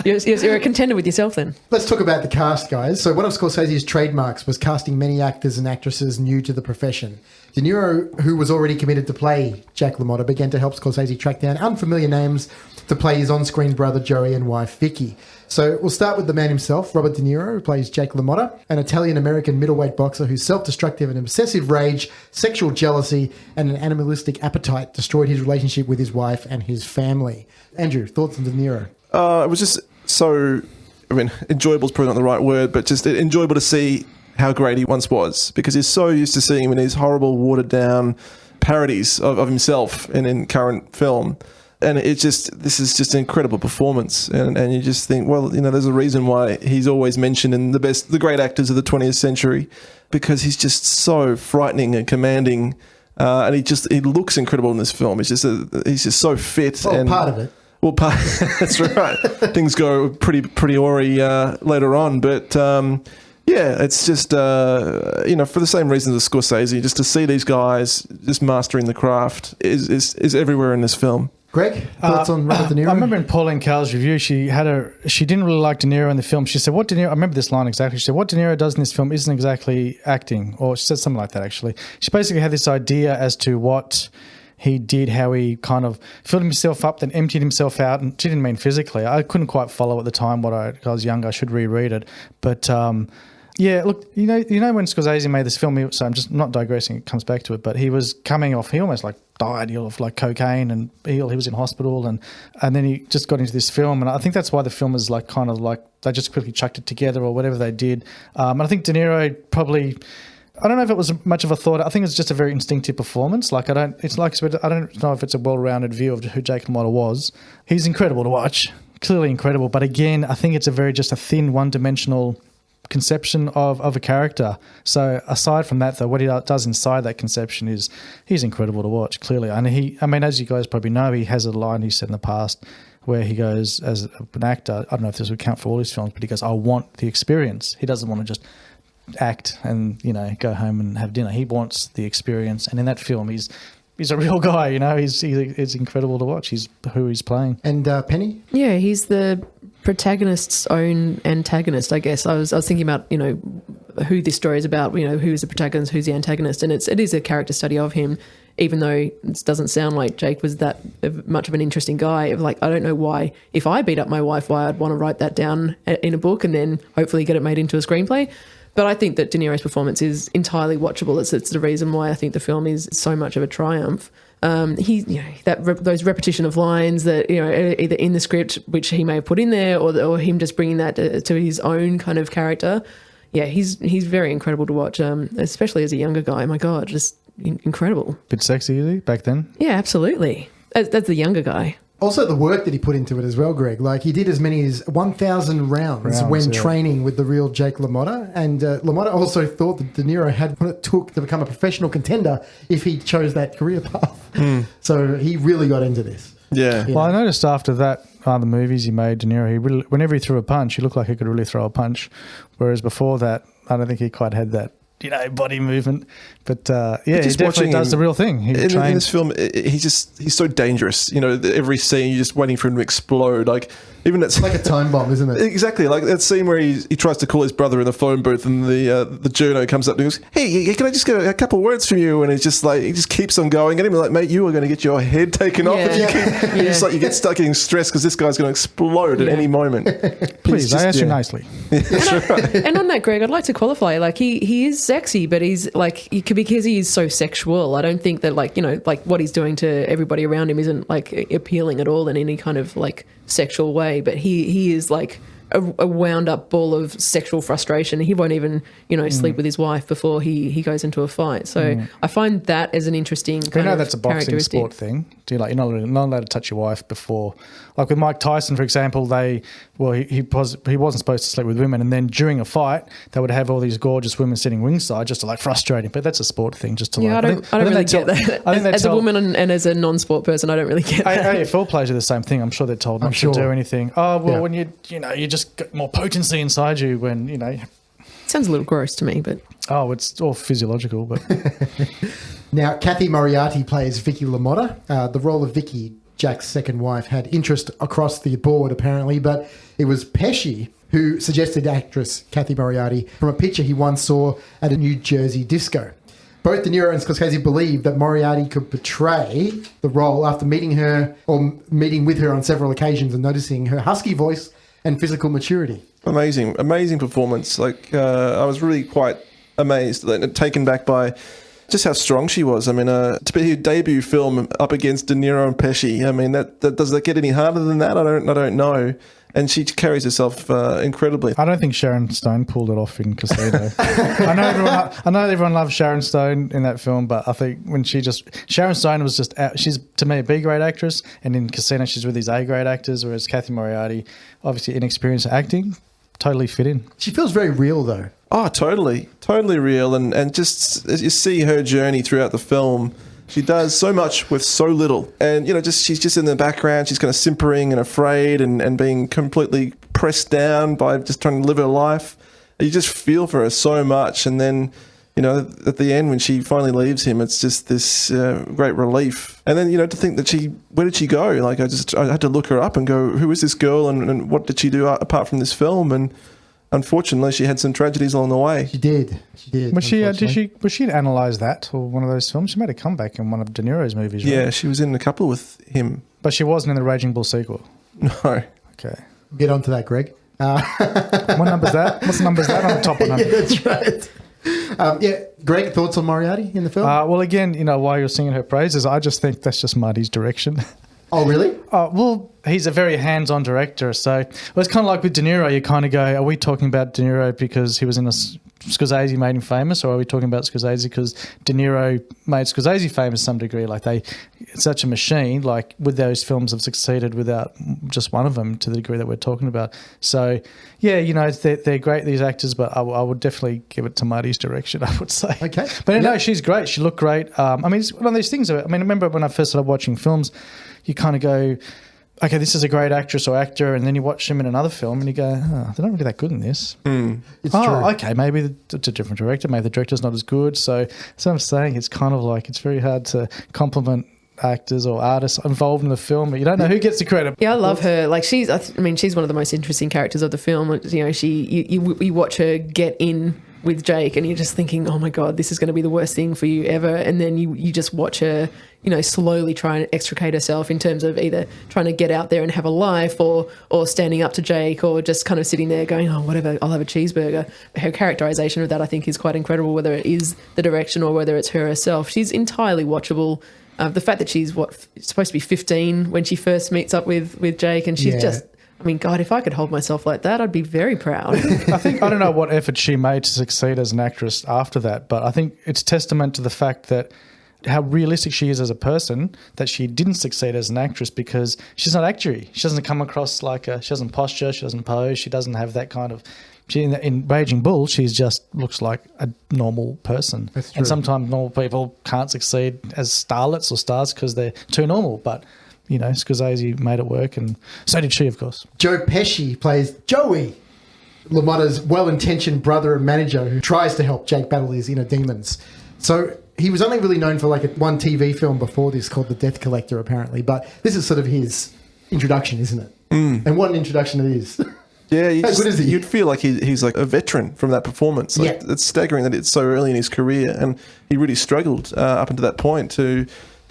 You're a contender with yourself then. Let's talk about the cast, guys. So one of Scorsese's trademarks was casting many actors and actresses new to the profession. De Niro, who was already committed to play Jake La Motta, began to help Scorsese track down unfamiliar names to play his on-screen brother Joey and wife Vicky. So we'll start with the man himself, Robert De Niro, who plays Jake La Motta, an Italian-American middleweight boxer whose self-destructive and obsessive rage, sexual jealousy, and an animalistic appetite destroyed his relationship with his wife and his family. Andrew, thoughts on De Niro? It was just so, enjoyable is probably not the right word, but just enjoyable to see how great he once was, because he's so used to seeing him in these horrible, watered-down parodies of himself in current film. And this is just an incredible performance. And you just think, well, there's a reason why he's always mentioned in the great actors of the 20th century, because he's just so frightening and commanding. And he looks incredible in this film. He's just so fit. Well, part of it. Well, that's right. Things go pretty awry later on. But, it's just, for the same reasons as Scorsese, just to see these guys just mastering the craft is everywhere in this film. Greg, thoughts on Robert De Niro? I remember in Pauline Kael's review, she didn't really like De Niro in the film. She said, I remember this line exactly. She said, what De Niro does in this film isn't exactly acting, or she said something like that, actually. She basically had this idea as to what he did, how he kind of filled himself up, then emptied himself out, and she didn't mean physically. I couldn't quite follow at the time I was younger. I should reread it. But, yeah, look, you know when Scorsese made this film, so I'm just not digressing, it comes back to it, but he was coming off, he almost died of cocaine, and he was in hospital, and then he just got into this film, and I think that's why the film is they just quickly chucked it together or whatever they did. And I think De Niro probably, I don't know if it was much of a thought. I think it's just a very instinctive performance. I don't know if it's a well-rounded view of who Jake La Motta was. He's incredible to watch, clearly incredible, but again, I think it's just a thin, one-dimensional conception of a character. So aside from that, though, what he does inside that conception he's incredible to watch, clearly. And as you guys probably know, he has a line he said in the past where he goes, as an actor, I don't know if this would count for all his films, but he goes, I want the experience. He doesn't want to just act and go home and have dinner. He wants the experience, and in that film he's a real guy. He's incredible to watch. He's who he's playing. And Penny? Yeah, he's the protagonist's own antagonist, I guess. I was thinking about, who this story is about, who's the protagonist, who's the antagonist, and it is a character study of him, even though it doesn't sound like Jake was that much of an interesting guy. I don't know why, if I beat up my wife, why I'd want to write that down in a book and then hopefully get it made into a screenplay. But I think that De Niro's performance is entirely watchable. It's the reason why I think the film is so much of a triumph. Those repetition of lines that either in the script which he may have put in there, or him just bringing that to his own kind of character. Yeah, he's very incredible to watch, especially as a younger guy. My God, just incredible. Bit sexy, is he, back then? Yeah, absolutely. That's the younger guy. Also, the work that he put into it as well, Greg. Like, he did as many as 1,000 rounds when training with the real Jake La Motta. And La Motta also thought that De Niro had what it took to become a professional contender if he chose that career path. So he really got into this. Yeah. Well, I noticed after that, the movies he made, De Niro, whenever he threw a punch, he looked like he could really throw a punch. Whereas before that, I don't think he quite had that, body movement. But he definitely does the real thing. In this film, he's so dangerous. Every scene, you're just waiting for him to explode. Like, even it's like a time bomb, isn't it? Exactly. Like that scene where he tries to call his brother in the phone booth, and the journo comes up and goes, "Hey, can I just get a couple of words from you?" And it's just like he just keeps on going. And he's like, "Mate, you are going to get your head taken off if you keep." You're just like, you get stuck getting stressed because this guy's going to explode at any moment. Please, I asked you nicely. And on that, Greg, I'd like to qualify. Like, he is sexy, but he's like, because he is so sexual. I don't think that like what he's doing to everybody around him isn't like appealing at all in any kind of like sexual way. But he is like a wound up ball of sexual frustration. He won't even sleep with his wife before he goes into a fight. So I find that as an interesting kind of that's a boxing sport thing. Do you like, you're not allowed to touch your wife before, like with Mike Tyson, for example, he wasn't supposed to sleep with women, and then during a fight they would have all these gorgeous women sitting ringside just to like frustrate him. But that's a sport thing, just to I don't really get that. As a woman and as a non-sport person, I don't really get that. AFL players are the same thing. I'm sure they're told not to do anything. Oh well, when you just got more potency inside you when Sounds a little gross to me, but it's all physiological. But now, Kathy Moriarty plays Vicky La Motta. The role of Vicky, Jack's second wife, had interest across the board apparently, but it was Pesci who suggested actress Kathy Moriarty from a picture he once saw at a New Jersey disco. Both De Niro and Scorsese believed that Moriarty could portray the role after meeting with her on several occasions and noticing her husky voice and physical maturity. Amazing performance. Like, I was really quite amazed, taken back by just how strong she was. I mean, to be her debut film up against De Niro and Pesci, I mean, that does that get any harder than that? I don't know. And she carries herself incredibly. I don't think Sharon Stone pulled it off in Casino. I know everyone loves Sharon Stone in that film, but I think when Sharon Stone was just out, she's to me a B-grade actress, and in Casino she's with these A-grade actors, whereas Kathy Moriarty, obviously inexperienced acting, totally fit in. She feels very real though. Oh, totally real, and just as you see her journey throughout the film. She does so much with so little. And, she's just in the background. She's kind of simpering and afraid and being completely pressed down by just trying to live her life. You just feel for her so much. And then, at the end when she finally leaves him, it's just this great relief. And then, to think that where did she go? Like, I had to look her up and go, who is this girl and what did she do apart from this film? And unfortunately, she had some tragedies along the way. She did. Was she analyse that or one of those films? She made a comeback in one of De Niro's movies, right? Yeah, she was in a couple with him. But she wasn't in the Raging Bull sequel? No. Okay. Get on to that, Greg. What number's that? What's the number's that on the top 100? Yeah, that's right. Greg, thoughts on Moriarty in the film? Well, again, while you're singing her praises, I just think that's just Marty's direction. Oh, really? Well, he's a very hands-on director. So it's kind of like with De Niro, you kind of go, are we talking about De Niro because he was in Scorsese made him famous, or are we talking about Scorsese because De Niro made Scorsese famous to some degree? Like, it's such a machine, like with those films have succeeded without just one of them to the degree that we're talking about. So, yeah, they're great, these actors, but I would definitely give it to Marty's direction, I would say. Okay. But no, she's great. She looked great. I mean, it's one of these things. I remember when I first started watching films, you kind of go, okay, this is a great actress or actor, and then you watch them in another film and you go, they're not really that good in this. It's true. Okay, maybe it's a different director, maybe the director's not as good. So I'm saying it's kind of like it's very hard to compliment actors or artists involved in the film, but you don't know who gets the credit. Yeah, I love her. Like, she's one of the most interesting characters of the film. You watch her get in with Jake and you're just thinking, oh my God, this is going to be the worst thing for you ever. And then you just watch her, slowly try and extricate herself in terms of either trying to get out there and have a life or standing up to Jake or just kind of sitting there going, oh, whatever, I'll have a cheeseburger. Her characterization of that, I think, is quite incredible, whether it is the direction or whether it's her herself. She's entirely watchable. The fact that she's supposed to be 15 when she first meets up with Jake, and she's just. I mean, God, if I could hold myself like that, I'd be very proud. I don't know what effort she made to succeed as an actress after that, but I think it's testament to the fact that how realistic she is as a person that she didn't succeed as an actress because she's not actory. She doesn't come across like she doesn't posture, she doesn't pose, she doesn't have that kind of. In Raging Bull, she just looks like a normal person. That's true. And sometimes normal people can't succeed as starlets or stars because they're too normal, but. You know, Scorsese made it work, and so did she, of course. Joe Pesci plays Joey, La Motta's well-intentioned brother and manager who tries to help Jake battle his inner demons. So he was only really known for one TV film before this called The Death Collector, apparently, but this is sort of his introduction, isn't it? And what an introduction it is. Yeah, How good is he? You'd feel like he's like a veteran from that performance. It's staggering that it's so early in his career, and he really struggled up until that point to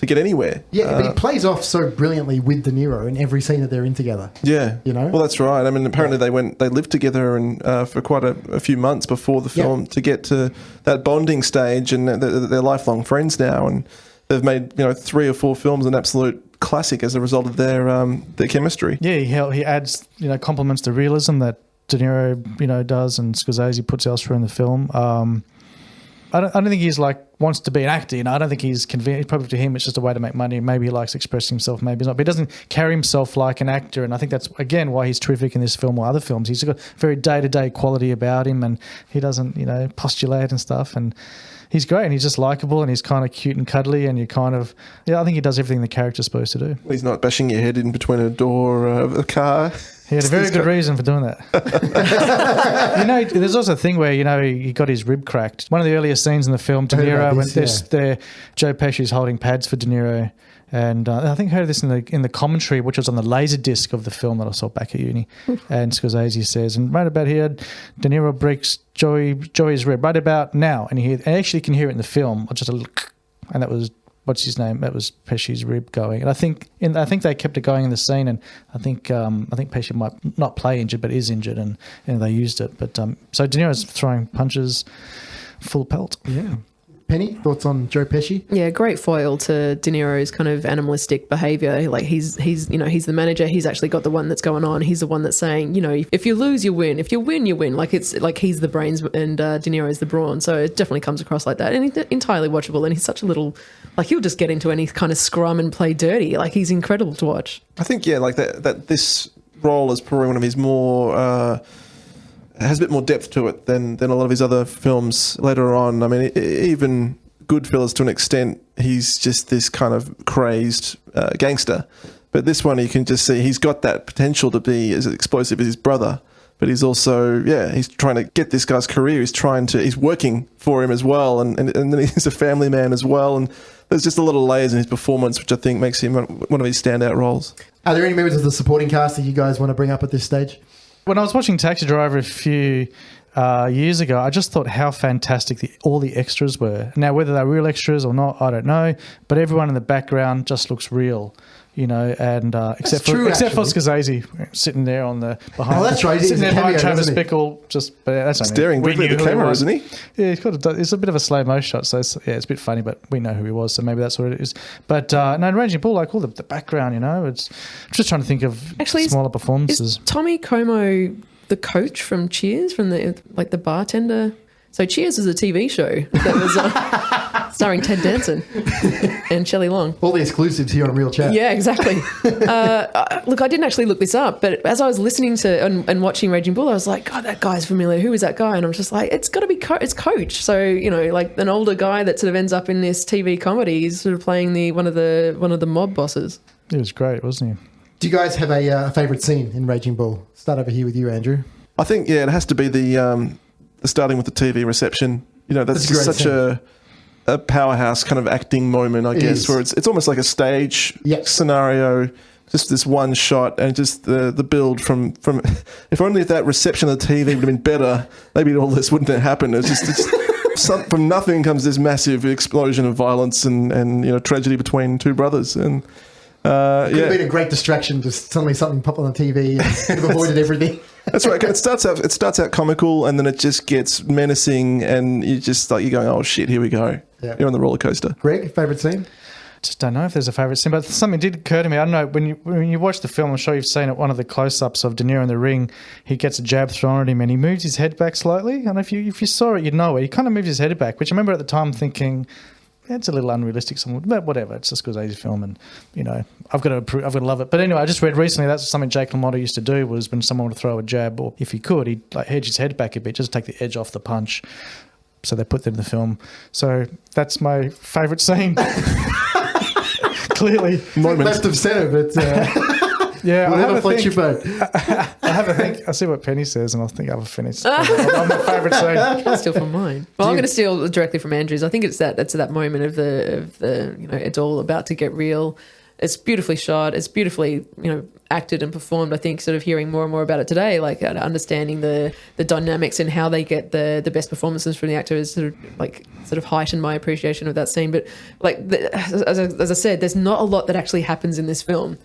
get anywhere. Yeah, but he plays off so brilliantly with De Niro in every scene that they're in together. Yeah. You know? Well, that's right. I mean, apparently they lived together and for quite a few months before the film to get to that bonding stage, and they're lifelong friends now, and they've made 3 or 4 films an absolute classic as a result of their chemistry. Yeah, he adds complements the realism that De Niro does and Scorsese puts elsewhere in the film. I don't think he's wants to be an actor. I don't think he's convinced. Probably to him, it's just a way to make money. Maybe he likes expressing himself. Maybe he's not. But he doesn't carry himself like an actor. And I think that's again why he's terrific in this film or other films. He's got very day-to-day quality about him, and he doesn't postulate and stuff. And he's great, and he's just likable, and he's kind of cute and cuddly, and I think he does everything the character's supposed to do. He's not bashing your head in between a door of a car. He had a very good reason for doing that. There's also a thing where, he got his rib cracked. One of the earlier scenes in the film, De Niro, when Joe Pesci's holding pads for De Niro. And I think I heard this in the commentary, which was on the laser disc of the film that I saw back at uni. And Scorsese says, and right about here, De Niro breaks Joey's rib right about now. And I actually can hear it in the film, just a little, and that was, what's his name? That was Pesci's rib going. And I think they kept it going in the scene, and I think Pesci might not play injured, but is injured, and they used it. But so De Niro's throwing punches full pelt. Yeah. Penny, thoughts on Joe Pesci? Yeah, great foil to De Niro's kind of animalistic behaviour. Like he's the manager. He's actually got the one that's going on. He's the one that's saying, if you lose, you win. If you win, you win. Like it's like he's the brains and De Niro's the brawn. So it definitely comes across like that, and he's entirely watchable. And he's such a little, he'll just get into any kind of scrum and play dirty. Like he's incredible to watch. I think that this role is probably one of his more. Has a bit more depth to it than a lot of his other films later on. I mean, even Goodfellas, to an extent, he's just this kind of crazed gangster. But this one, you can just see he's got that potential to be as explosive as his brother. But he's also, he's trying to get this guy's career. He's working for him as well. And then he's a family man as well. And there's just a lot of layers in his performance, which I think makes him one of his standout roles. Are there any members of the supporting cast that you guys want to bring up at this stage? When I was watching Taxi Driver a few years ago, I just thought how fantastic all the extras were. Now, whether they're real extras or not, I don't know. But everyone in the background just looks real, and except for Scorsese sitting there on the behind. Oh, that's right. Sitting there behind Travis Bickle, that's staring quickly at the camera, isn't he? Yeah, it's a bit of a slow mo shot, so it's a bit funny. But we know who he was, so maybe that's what it is. But in Raging Bull, all the background, it's I'm just trying to think of smaller performances. Is Tommy Como the coach from Cheers, from the bartender? So Cheers is a TV show that was starring Ted Danson and Shelley Long. All the exclusives here on Real Chat. Yeah, exactly. Look, I didn't actually look this up, but as I was listening to and watching Raging Bull, I was like, God, that guy's familiar. Who is that guy? And I'm just like, it's got to be it's Coach. So an older guy that sort of ends up in this TV comedy. He's sort of playing one of the mob bosses. He was great, wasn't he? Do you guys have a favourite scene in Raging Bull? Start over here with you, Andrew. I think it has to be the starting with the TV reception. That's just such a powerhouse kind of acting moment, I guess, where it's almost like a stage scenario, just this one shot, and just the build from if only that reception of the TV would have been better, maybe all this wouldn't have happened. From nothing comes this massive explosion of violence and tragedy between two brothers. And could have been a great distraction, just suddenly something pop on the TV and could have avoided everything. That's right. It starts out comical, and then it just gets menacing, and you're going, oh shit, here we go. Yeah. You're on the roller coaster. Greg, favourite scene? Just don't know if there's a favourite scene, but something did occur to me. I don't know, when you watch the film, I'm sure you've seen it, one of the close-ups of De Niro in the ring, he gets a jab thrown at him and he moves his head back slightly. And if you saw it, you'd know it. He kind of moves his head back, which I remember at the time thinking, it's a little unrealistic, but whatever. It's a Scorsese film, and I've got to love it. But anyway, I just read recently that's something Jake La Motta used to do, was when someone would throw a jab, or if he could, he'd like hedge his head back a bit, just take the edge off the punch. So they put that in the film. So that's my favourite scene. Clearly, left of centre, but. Yeah, whatever floats your boat. I have a think. I see what Penny says, and I think I'll finish. I'm my favourite scene. I'm going to steal from mine. Well, I'm going to steal directly from Andrew's. I think it's that moment of the it's all about to get real. It's beautifully shot. It's beautifully acted and performed. I think sort of hearing more and more about it today, like understanding the dynamics and how they get the best performances from the actor is sort of heightened my appreciation of that scene. But as I said, there's not a lot that actually happens in this film.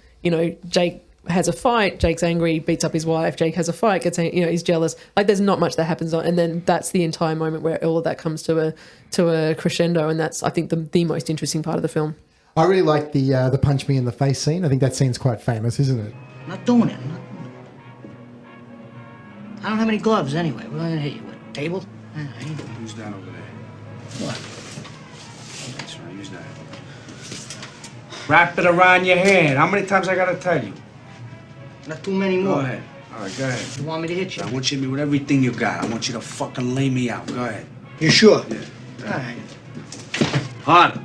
Jake has a fight, Jake's angry, beats up his wife, Jake has a fight, gets he's jealous. Like, there's not much that happens and then that's the entire moment where all of that comes to a crescendo, and that's, I think, the most interesting part of the film. I really like the punch me in the face scene. I think that scene's quite famous, isn't it? I'm not doing it. I don't have any gloves anyway. What am I going to hit you with? Table? Who's that over there? What? That's right, use that. Wrap it around your hand. How many times I gotta tell you? Not too many more. Go ahead. All right, go ahead. You want me to hit you? I want you to hit me with everything you got. I want you to fucking lay me out. Go ahead. You sure? Yeah. All right. Harder.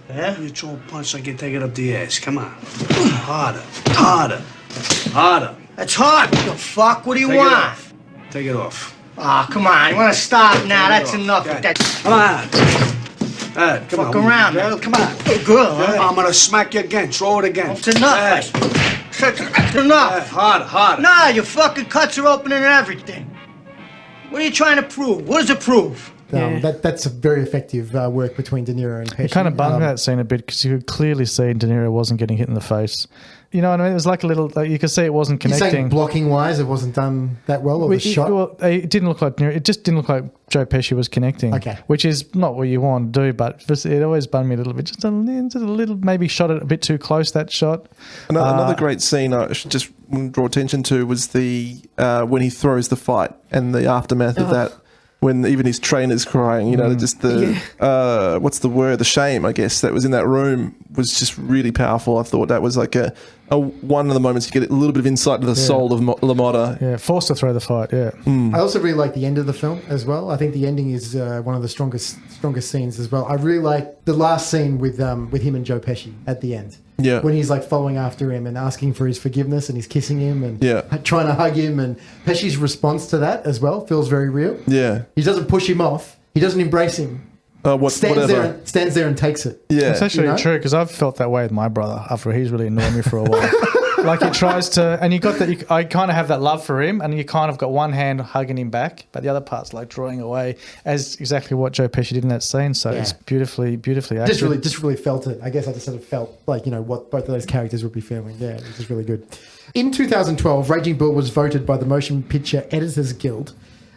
Yeah? You throw a punch like you take it up the ass. Come on. Harder. Harder. Harder. That's hard. What the fuck? What do you Take want? It off. Take it off. Oh, come on. You want to stop now? Take it That's off. enough. Go ahead. That's... Come on. Come Fuck on. around, girl. man. Come on. Good girl, huh? I'm gonna smack you again. Throw it again. That's enough. That's enough. Harder, harder. Nah, your fucking cuts are opening and everything. What are you trying to prove? What does it prove? That's a very effective work between De Niro and Pesci. It kind of bummed me that scene a bit because you could clearly see De Niro wasn't getting hit in the face. You know what I mean? It was like a little, you could see it wasn't connecting. You're saying blocking wise, it wasn't done that well, or the shot? Well, it didn't look like De Niro. It just didn't look like Joe Pesci was connecting. Okay. Which is not what you want to do, but it always bummed me a little bit. Just a little, maybe shot it a bit too close, that shot. Another great scene I should just draw attention to was the when he throws the fight and the aftermath of that. When even his trainer's crying, just the what's the word? The shame, I guess, that was in that room was just really powerful. I thought that was like a one of the moments you get a little bit of insight to the soul of La Motta. Yeah, forced to throw the fight. Yeah. I also really like the end of the film as well. I think the ending is one of the strongest scenes as well. I really like the last scene with him and Joe Pesci at the end. Yeah. When he's like following after him and asking for his forgiveness and he's kissing him and trying to hug him, and Pesci's response to that as well feels very real. Yeah. He doesn't push him off. He doesn't embrace him. Stands there and takes it. Yeah. It's actually true because I've felt that way with my brother after he's really annoyed me for a while. Like he tries to, and you got that. I kind of have that love for him, and you kind of got one hand hugging him back, but the other part's like drawing away, as exactly what Joe Pesci did in that scene. So it's beautifully acted. Just really felt it. I guess I just sort of felt like what both of those characters would be feeling. Yeah, it was just really good. In 2012, Raging Bull was voted by the Motion Picture Editors Guild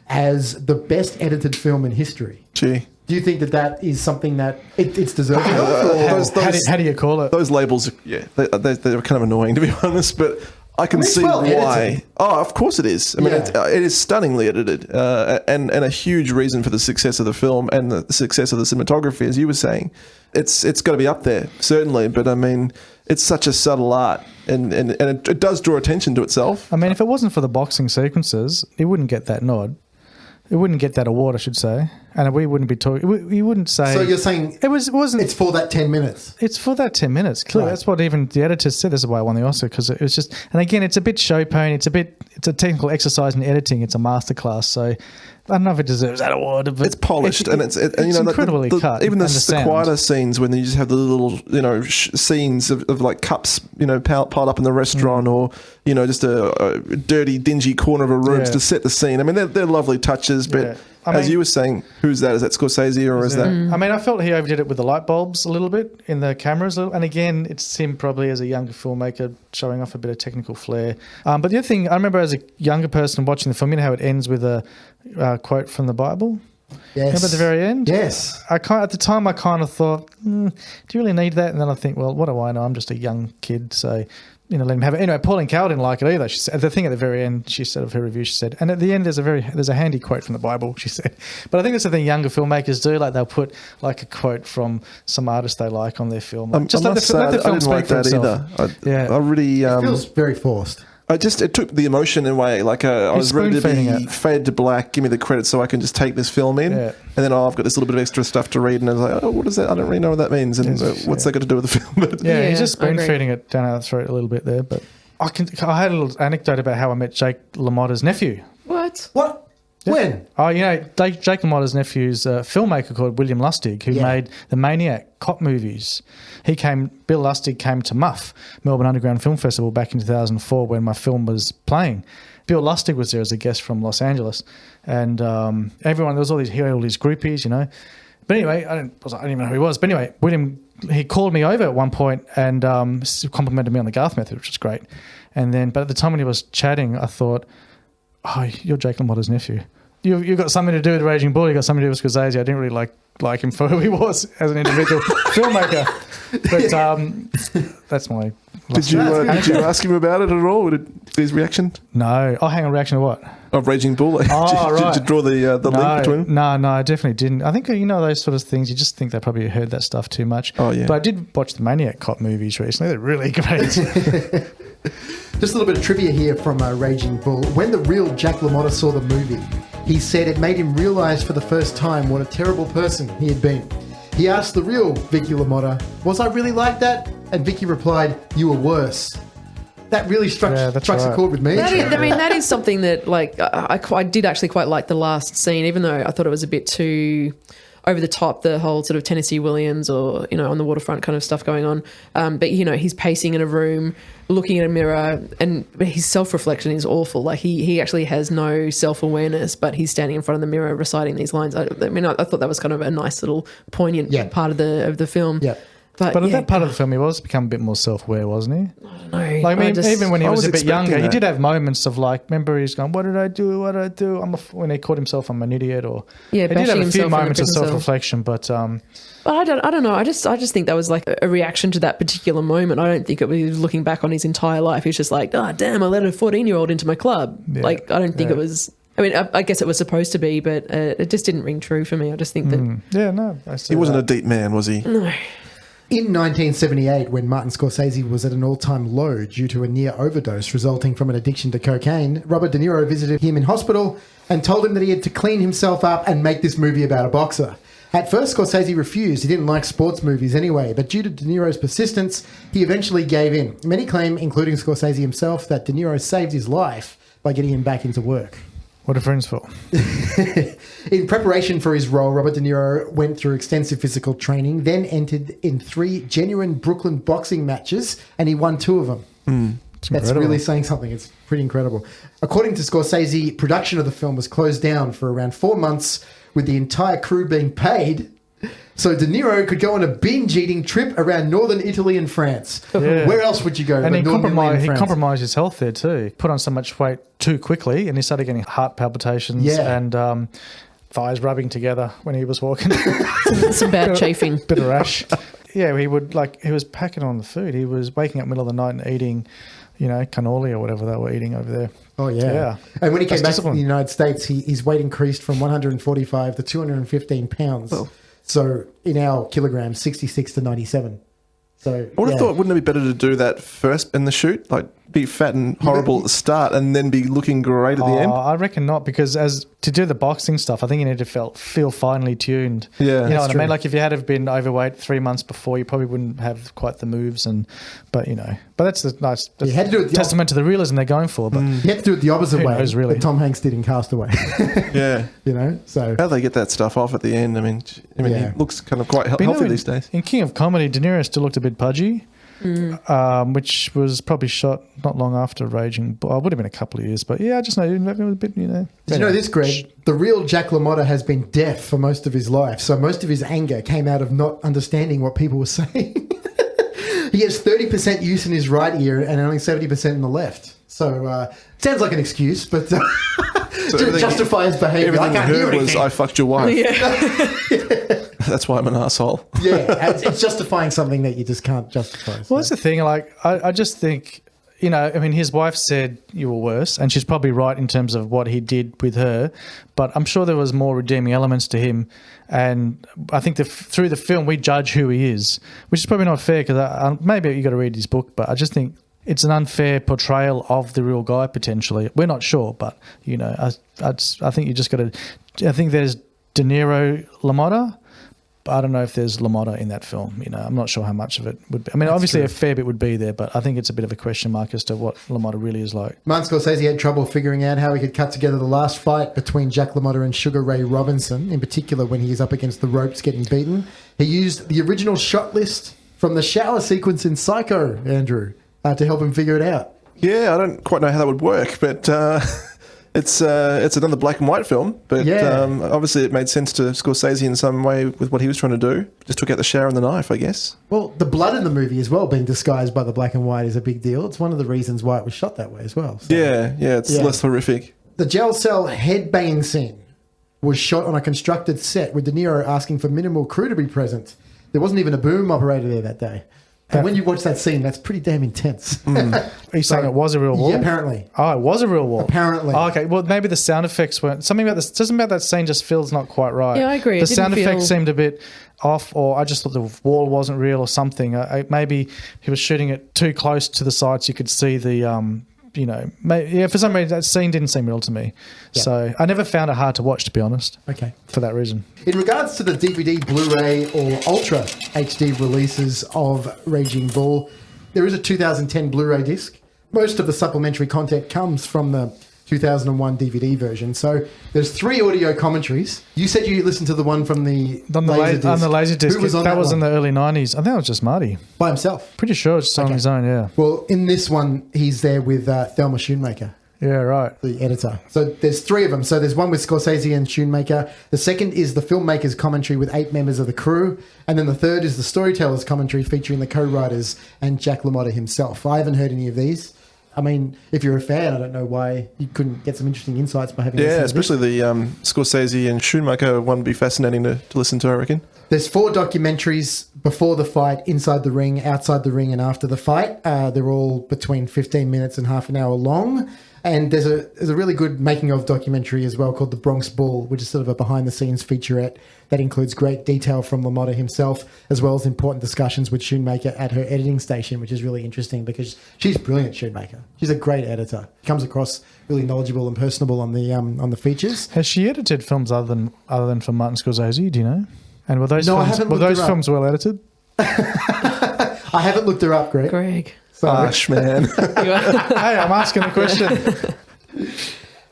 as the best edited film in history. Gee. Do you think that is something that it's deserving of? How do you call it? Those labels, they're kind of annoying, to be honest, but I can see why. Edited. Oh, of course it is. I mean, it is stunningly edited, and a huge reason for the success of the film and the success of the cinematography, as you were saying. It's got to be up there, certainly, but I mean, it's such a subtle art, and it does draw attention to itself. I mean, if it wasn't for the boxing sequences, it wouldn't get that nod. It wouldn't get that award, I should say, and we wouldn't be talking. We wouldn't say. So you're saying wasn't? It's for that 10 minutes. It's for that 10 minutes. Clearly, That's what even the editors said. This is why I won the Oscar, because it was just. And again, it's a bit show pony. It's a technical exercise in editing. It's a masterclass. So I don't know if it deserves that award, but it's polished and it's incredibly cut. Even the quieter scenes when you just have the little scenes of like cups piled up in the restaurant, or just a dirty dingy corner of a room to set the scene. I mean, they're lovely touches, but as you were saying, who's that? Is that Scorsese or is that? I mean, I felt he overdid it with the light bulbs a little bit in the cameras, and again, it's him probably as a younger filmmaker showing off a bit of technical flair. But the other thing I remember as a younger person watching the film, how it ends with a quote from the Bible. Yes. Remember at the very end? Yes. At the time, I kind of thought, do you really need that? And then I think, well, what do I know? I'm just a young kid, so let him have it. Anyway, Pauline Kael didn't like it either. She said the thing at the very end. She said of her review. She said, and at the end, there's a handy quote from the Bible. She said, but I think that's the thing younger filmmakers do. Like they'll put like a quote from some artist they like on their film. Like, just let the film speak for itself. I really it feels very forced. It took the emotion away. Like I was ready to be fade to black. Give me the credit so I can just take this film in. Yeah. And then I've got this little bit of extra stuff to read, and I was like, what is that? I don't really know what that means, and what's that got to do with the film? He's just spoon feeding it down our throat a little bit there. But I had a little anecdote about how I met Jake La Motta's nephew. What? Yeah. When? Oh, Jake La Motta's nephew's a filmmaker called William Lustig, who made the Maniac cop movies. Bill Lustig came to MUFF, Melbourne Underground Film Festival, back in 2004 when my film was playing. Bill Lustig was there as a guest from Los Angeles. And everyone, there was all these groupies, But anyway, I didn't even know who he was. But anyway, William, he called me over at one point and complimented me on the Garth method, which was great. And then, but at the time when he was chatting, I thought, oh, you're Jake La Motta's nephew. You've got something to do with Raging Bull. You've got something to do with Scorsese. I didn't really like him for who he was as an individual filmmaker. But that's my... Did you ask him about it at all? His reaction? No. Oh, hang on. Reaction to what? Of Raging Bull. Right. Did you draw the link between them? No, I definitely didn't. I think, those sort of things, you just think they probably heard that stuff too much. Oh, yeah. But I did watch the Maniac cop movies recently. They're really great. Just a little bit of trivia here from Raging Bull. When the real Jake La Motta saw the movie, he said it made him realise for the first time what a terrible person he had been. He asked the real Vicky La Motta, was I really like that? And Vicky replied, you were worse. That really strikes a chord with me. That is something that, I did actually quite like the last scene, even though I thought it was a bit too over the top, the whole sort of Tennessee Williams or, on the waterfront kind of stuff going on. But, he's pacing in a room, looking at a mirror, and his self-reflection is awful. Like, he actually has no self-awareness, but he's standing in front of the mirror reciting these lines. I thought that was kind of a nice little poignant part of the film. Yeah. But in that part of the film, he was become a bit more self-aware, wasn't he? I don't know. Even when he was a bit younger, he did have moments of remember he's going, what did I do? When he called himself, I'm an idiot. Or he did have a few moments of self-reflection, but I don't know. I just think that was like a reaction to that particular moment. I don't think it was looking back on his entire life. He's just like, oh, damn, I let a 14-year-old into my club. Yeah. I don't think it was... I guess it was supposed to be, but it just didn't ring true for me. I just think that... He wasn't a deep man, was he? No. In 1978, when Martin Scorsese was at an all-time low due to a near overdose resulting from an addiction to cocaine, Robert De Niro visited him in hospital and told him that he had to clean himself up and make this movie about a boxer. At first, Scorsese refused. He didn't like sports movies anyway, but due to De Niro's persistence, he eventually gave in. Many claim, including Scorsese himself, that De Niro saved his life by getting him back into work. What are friends for? In preparation for his role, Robert De Niro went through extensive physical training, then entered in 3 genuine Brooklyn boxing matches, and he won 2 of them. That's really saying something. It's pretty incredible. According to Scorsese, production of the film was closed down for around 4 months, with the entire crew being paid, so De Niro could go on a binge-eating trip around northern Italy and France. Yeah. Where else would you go? And he compromised his health there too. He put on so much weight too quickly, and he started getting heart palpitations and thighs rubbing together when he was walking. Some bad chafing. Bit of rash. Yeah, he was packing on the food. He was waking up middle of the night and eating, cannoli or whatever they were eating over there. Oh, yeah. And when he came back to the United States, his weight increased from 145 to 215 pounds. Oh. So in our kilograms, 66 to 97. So I would have thought, wouldn't it be better to do that first in the shoot? Like be fat and horrible at the start and then be looking great at the end? I reckon not, because to do the boxing stuff, I think you need to feel finely tuned. Yeah. You know what I mean? Like if you had have been overweight 3 months before, you probably wouldn't have quite the moves. But that's the nice testament to the realism they're going for. But you have to do it the opposite way that Tom Hanks did in Castaway. Yeah. So how they get that stuff off at the end? I mean, he looks kind of quite healthy these days. In King of Comedy, De Niro still looked a bit pudgy. Which was probably shot not long after Raging Bull. It would have been a couple of years, but I just know it was a bit, Did you know this, Greg? The real Jake La Motta has been deaf for most of his life, so most of his anger came out of not understanding what people were saying. He has 30% use in his right ear and only 70% in the left. So, sounds like an excuse, but to justify his behaviour. Everything I can't you hear heard was, anything. I fucked your wife. Yeah. That's why I'm an asshole. Yeah, it's justifying something that you just can't justify. So. Well, that's the thing. Like, I just think, you know, I mean, his wife said you were worse, and she's probably right in terms of what he did with her. But I'm sure there was more redeeming elements to him, and I think through the film we judge who he is, which is probably not fair because maybe you got to read his book, but I just think it's an unfair portrayal of the real guy potentially. We're not sure, but you know, I think you just got to. I think there's De Niro, La Motta. I don't know if there's La Motta in that film. You know, I'm not sure how much of it would be. I mean, obviously a fair bit would be there, but I think it's a bit of a question mark as to what La Motta really is like. Martin Scorsese had trouble figuring out how he could cut together the last fight between Jack La Motta and Sugar Ray Robinson, in particular when he is up against the ropes getting beaten. He used the original shot list from the shower sequence in Psycho, Andrew, to help him figure it out. Yeah, I don't quite know how that would work, but it's another black and white film. But obviously it made sense to Scorsese in some way with what he was trying to do. Just took out the shower and the knife, I guess. Well, the blood in the movie as well being disguised by the black and white is a big deal. It's one of the reasons why it was shot that way as well. So, it's less horrific. The jail cell headbanging scene was shot on a constructed set with De Niro asking for minimal crew to be present. There wasn't even a boom operator there that day. And when you watch that scene, that's pretty damn intense. Are you saying it was a real wall? Yeah, apparently. Oh, it was a real wall. Apparently. Oh, okay. Well, maybe the sound effects weren't. Something about that scene just feels not quite right. Yeah, I agree. The sound effects seemed a bit off, or I just thought the wall wasn't real or something. Maybe he was shooting it too close to the side so you could see the. For some reason that scene didn't seem real to me. Yeah. So I never found it hard to watch, to be honest. Okay. For that reason. In regards to the DVD, Blu-ray or Ultra HD releases of Raging Bull, there is a 2010 Blu-ray disc. Most of the supplementary content comes from the 2001 DVD version. So there's 3 audio commentaries. You said you listened to the one from the Laserdisc. On the Laserdisc. Who was on that was one? in the early 90s. I think it was just Marty. By himself? Pretty sure it's on his own, yeah. Well, in this one, he's there with Thelma Schoonmaker. Yeah, right. The editor. So there's 3 of them. So there's one with Scorsese and Schoonmaker. The second is the filmmaker's commentary with 8 members of the crew. And then the third is the storyteller's commentary featuring the co-writers and Jack La Motta himself. I haven't heard any of these. I mean, if you're a fan, I don't know why you couldn't get some interesting insights by having listened to especially the Scorsese and Schoonmaker one would be fascinating to listen to, I reckon. There's 4 documentaries before the fight, inside the ring, outside the ring, and after the fight. They're all between 15 minutes and half an hour long. And there's a really good making of documentary as well called The Bronx Bull, which is sort of a behind-the-scenes featurette that includes great detail from La Motta himself, as well as important discussions with Schoonmaker at her editing station, which is really interesting because she's brilliant, Schoonmaker. She's a great editor. Comes across really knowledgeable and personable on the features. Has she edited films other than for Martin Scorsese? Do you know? And were those films well edited? I haven't looked her up, Greg. Gosh, man. Hey, I'm asking the question.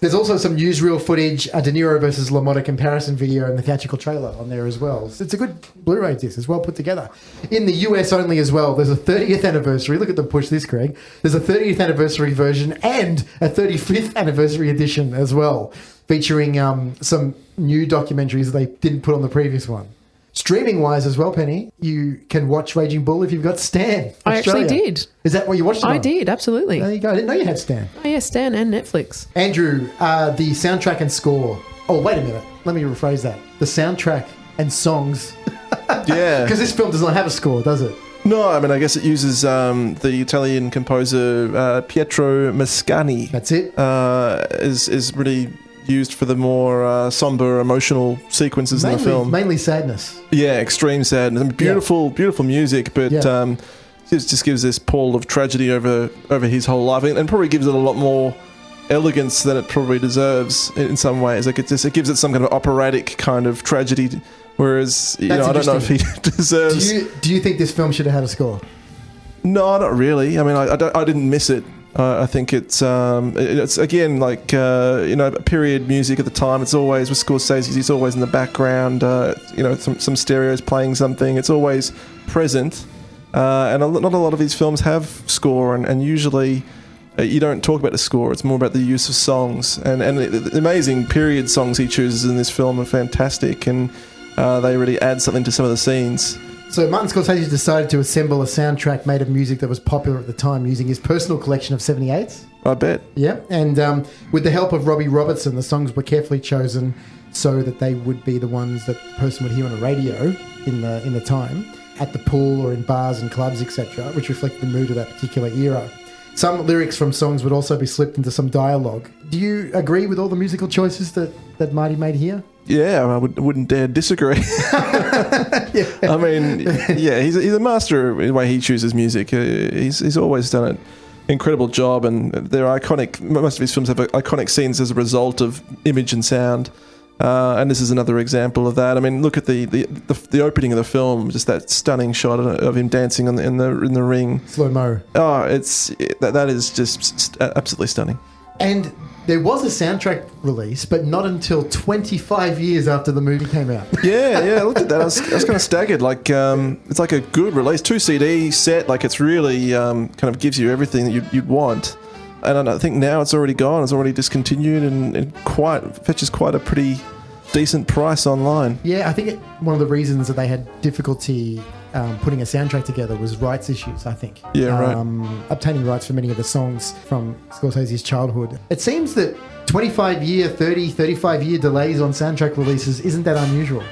There's also some newsreel footage, a De Niro versus La Motta comparison video and the theatrical trailer on there as well. So it's a good Blu-ray disc. It's well put together. In the US only as well, there's a 30th anniversary. Look at them push this, Greg. There's a 30th anniversary version and a 35th anniversary edition as well, featuring some new documentaries that they didn't put on the previous one. Streaming-wise as well, Penny, you can watch Raging Bull if you've got Stan. I actually did. Is that what you watched it on? I did, absolutely. There you go. I didn't know you had Stan. Oh, yeah, Stan and Netflix. Andrew, the soundtrack and score. Oh, wait a minute. Let me rephrase that. The soundtrack and songs. Yeah. Because this film does not have a score, does it? No, I mean, I guess it uses the Italian composer Pietro Mascagni. That's it. Is really used for the more somber, emotional sequences in the film. Mainly sadness. Yeah, extreme sadness. I mean, beautiful music, but just gives this pall of tragedy over his whole life, and probably gives it a lot more elegance than it probably deserves in some ways. Like it gives it some kind of operatic kind of tragedy, whereas I don't know if he deserves. Do you think this film should have had a score? No, not really. I mean, I didn't miss it. I think it's again like period music at the time. It's always with Scorsese. He's always in the background. Some stereos playing something. It's always present. And not a lot of these films have score, and usually you don't talk about the score. It's more about the use of songs. And the amazing period songs he chooses in this film are fantastic, and they really add something to some of the scenes. So Martin Scorsese decided to assemble a soundtrack made of music that was popular at the time using his personal collection of 78s. I bet. Yeah, and with the help of Robbie Robertson, the songs were carefully chosen so that they would be the ones that the person would hear on the radio in the time, at the pool or in bars and clubs, etc., which reflected the mood of that particular era. Some lyrics from songs would also be slipped into some dialogue. Do you agree with all the musical choices that Marty made here? Yeah, I wouldn't dare disagree. I mean, yeah, he's a master in the way he chooses music. He's always done an incredible job, and they're iconic. Most of his films have iconic scenes as a result of image and sound. And this is another example of that. I mean, look at the opening of the film, just that stunning shot of him dancing in the ring, slow mo. Oh, that is just absolutely stunning. And there was a soundtrack release, but not until 25 years after the movie came out. Yeah, I looked at that. I was kind of staggered. Like, it's like a good release, 2 CD set. Like, it's really kind of gives you everything that you'd want. And I think now it's already gone. It's already discontinued, and fetches quite a pretty decent price online. Yeah, I think one of the reasons that they had difficulty putting a soundtrack together was rights issues, I think. Yeah, right. Obtaining rights for many of the songs from Scorsese's childhood. It seems that 25-year, 30, 35-year delays on soundtrack releases isn't that unusual.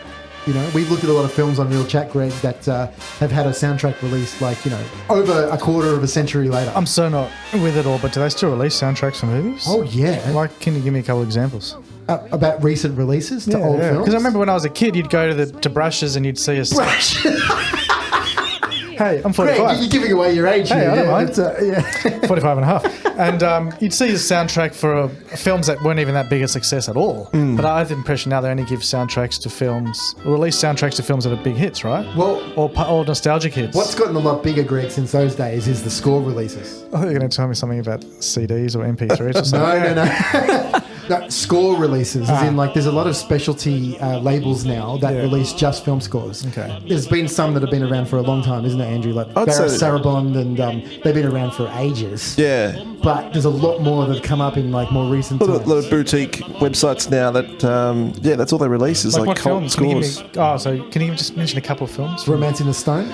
You know, we've looked at a lot of films on Real Chat, Greg, that have had a soundtrack release, like, you know, over a quarter of a century later. I'm so not with it all, but do they still release soundtracks for movies? Oh, yeah. Like, can you give me a couple of examples? About recent releases to old films? Because I remember when I was a kid, you'd go to Brushes and you'd see a... Brush! Hey, I'm 45. Greg, you're giving away your age here. Hey, I don't mind. 45 and a half. And you'd see the soundtrack for films that weren't even that big a success at all. But I have the impression now they only give soundtracks to films, or release soundtracks to films that are big hits, right? Well, or nostalgic hits. What's gotten a lot bigger, Greg, since those days is the score releases. I thought you were going to tell me something about CDs or MP3s or something. No. No, score releases, as in, like, there's a lot of specialty labels now that release just film scores. Okay. There's been some that have been around for a long time, isn't it, Andrew? Like Sarabond, and they've been around for ages. Yeah. But there's a lot more that have come up in, like, more recent times. A lot of boutique websites now that, that's all they release is like cult scores. So can you just mention a couple of films? Romance in the Stone.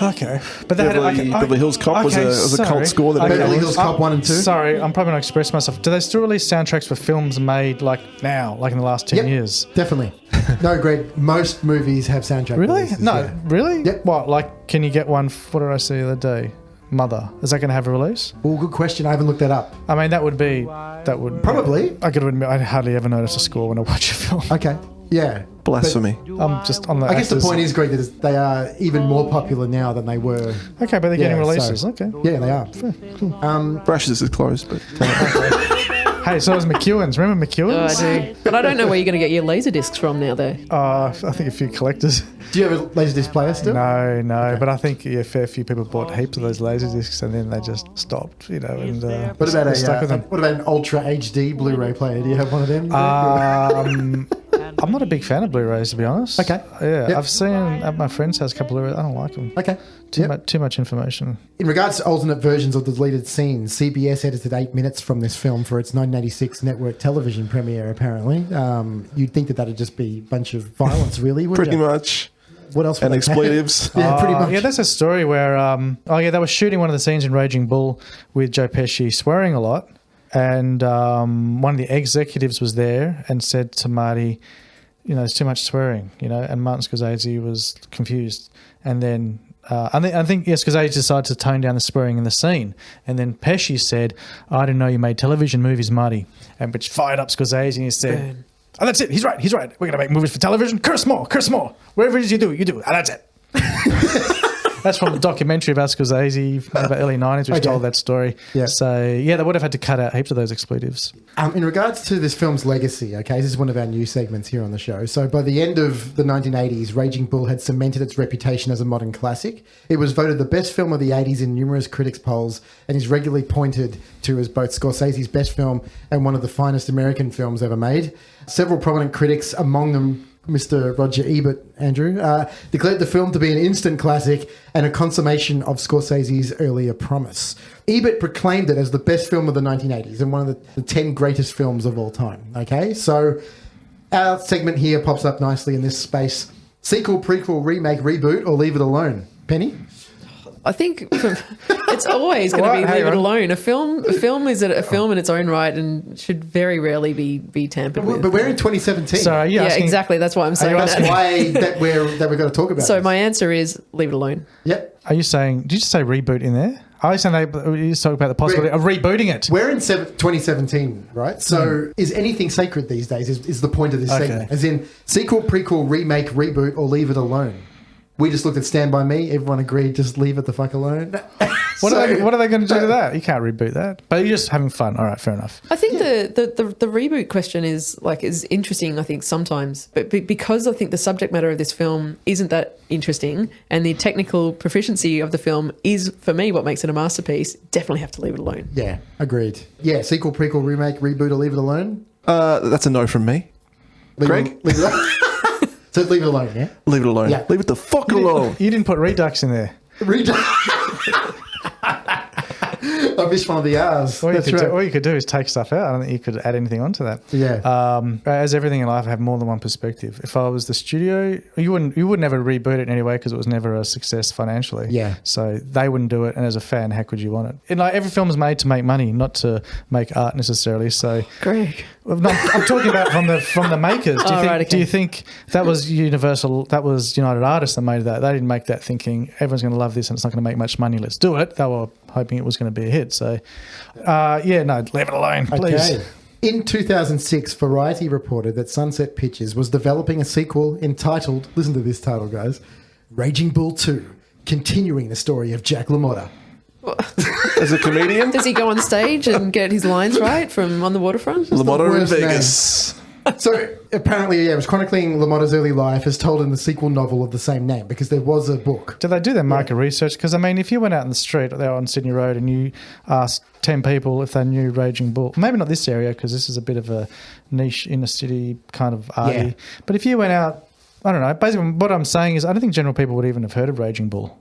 Okay, but Beverly Hills Cop was a cult score that Beverly Hills Cop 1 and 2. Sorry, I'm probably not expressing myself. Do they still release soundtracks for films made like now, like in the last 10 years? Definitely. No, Greg, most movies have soundtrack Really? releases, No, yeah. really? Yep. What, like, can you get one, what did I see the other day? Mother. Is that going to have a release? Well, good question. I haven't looked that up. I mean, that would Probably. I could admit, I hardly ever notice a score when I watch a film. Okay. Yeah. Blasphemy. I'm just on the I guess the point is, Greg, that they are even more popular now than they were. Okay, but they're getting releases. Okay. Yeah, they are. Cool. Brushes is closed, but... Hey, so was McEwen's. Remember McEwen's? Oh, I do. But I don't know where you're going to get your laser discs from now, though. I think a few collectors. Do you have a Laserdisc player still? No. But I think a fair few people bought heaps of those Laserdiscs and then they just stopped, And what about stuck with them. What about an Ultra HD Blu-ray player? Do you have one of them? I'm not a big fan of Blu-rays, to be honest. Okay. Yeah, Yep. I've seen at my friend's house a couple of Blu-rays. I don't like them. Okay. Too much information. In regards to alternate versions of the deleted scenes, CBS edited 8 minutes from this film for its 1986 network television premiere, apparently. You'd think that that'd just be a bunch of violence, really, wouldn't Pretty you? much. What else? And expletives. Yeah, pretty much. Yeah, that's a story where, they were shooting one of the scenes in Raging Bull with Joe Pesci swearing a lot. And one of the executives was there and said to Marty, there's too much swearing, and Martin Scorsese was confused. And then I think Scorsese decided to tone down the swearing in the scene. And then Pesci said, I didn't know you made television movies, Marty. And which fired up Scorsese and he said, oh, that's it. He's right. We're going to make movies for television. Curse more. Whatever it is you do. And that's it. That's from the documentary about Scorsese from the early 90s, which told that story. Yeah. So, they would have had to cut out heaps of those expletives. In regards to this film's legacy, this is one of our new segments here on the show. So by the end of the 1980s, Raging Bull had cemented its reputation as a modern classic. It was voted the best film of the 80s in numerous critics' polls and is regularly pointed to as both Scorsese's best film and one of the finest American films ever made. Several prominent critics, among them Mr. Roger Ebert, Andrew, declared the film to be an instant classic and a consummation of Scorsese's earlier promise. Ebert proclaimed it as the best film of the 1980s and one of the 10 greatest films of all time. Okay, so our segment here pops up nicely in this space. Sequel, prequel, remake, reboot, or leave it alone? Penny? I think it's always going to be leave it alone. A film is a film in its own right and should very rarely be tampered with. But we're in 2017. So yeah, exactly. That's why I'm saying that's that. why that we've got to talk about. So this. my answer is leave it alone. Yep. Are you saying? Did you say reboot in there? I was saying you talk about the possibility of rebooting it. We're in 2017, right? So is anything sacred these days? Is the point of this segment? As in sequel, prequel, remake, reboot, or leave it alone? We just looked at Stand By Me. Everyone agreed, just leave it the fuck alone. What are they going to do to that? You can't reboot that. But you're just having fun. All right, fair enough. I think the reboot question is interesting, I think, sometimes. But because I think the subject matter of this film isn't that interesting and the technical proficiency of the film is, for me, what makes it a masterpiece, definitely have to leave it alone. Yeah, agreed. Yeah, sequel, prequel, remake, reboot, or leave it alone? That's a no from me. Leave it alone. So leave it alone, yeah? Leave it alone. Yeah. Leave it the fuck alone. You didn't put Redux in there. Redux. I missed one of the R's. All you could do is take stuff out. I don't think you could add anything onto that. Yeah. As everything in life, I have more than one perspective. If I was the studio, you wouldn't ever reboot it anyway because it was never a success financially. Yeah. So they wouldn't do it. And as a fan, how could you want it? And every film is made to make money, not to make art necessarily. So, Greg, I'm talking about from the makers. Do you think that was Universal? That was United Artists that made that. They didn't make that thinking everyone's going to love this and it's not going to make much money. Let's do it. They were hoping it was going to be a hit. So, leave it alone, please. Okay. In 2006, Variety reported that Sunset Pictures was developing a sequel entitled, listen to this title, guys, Raging Bull 2, continuing the story of Jake La Motta. As a comedian? Does he go on stage and get his lines right from On the Waterfront? La Motta in Vegas. So apparently, it was chronicling La Motta's early life as told in the sequel novel of the same name because there was a book. Do they do their market research? Because, I mean, if you went out in the street there on Sydney Road and you asked 10 people if they knew Raging Bull, maybe not this area because this is a bit of a niche inner city kind of arty, but if you went out, I don't know, basically what I'm saying is I don't think general people would even have heard of Raging Bull,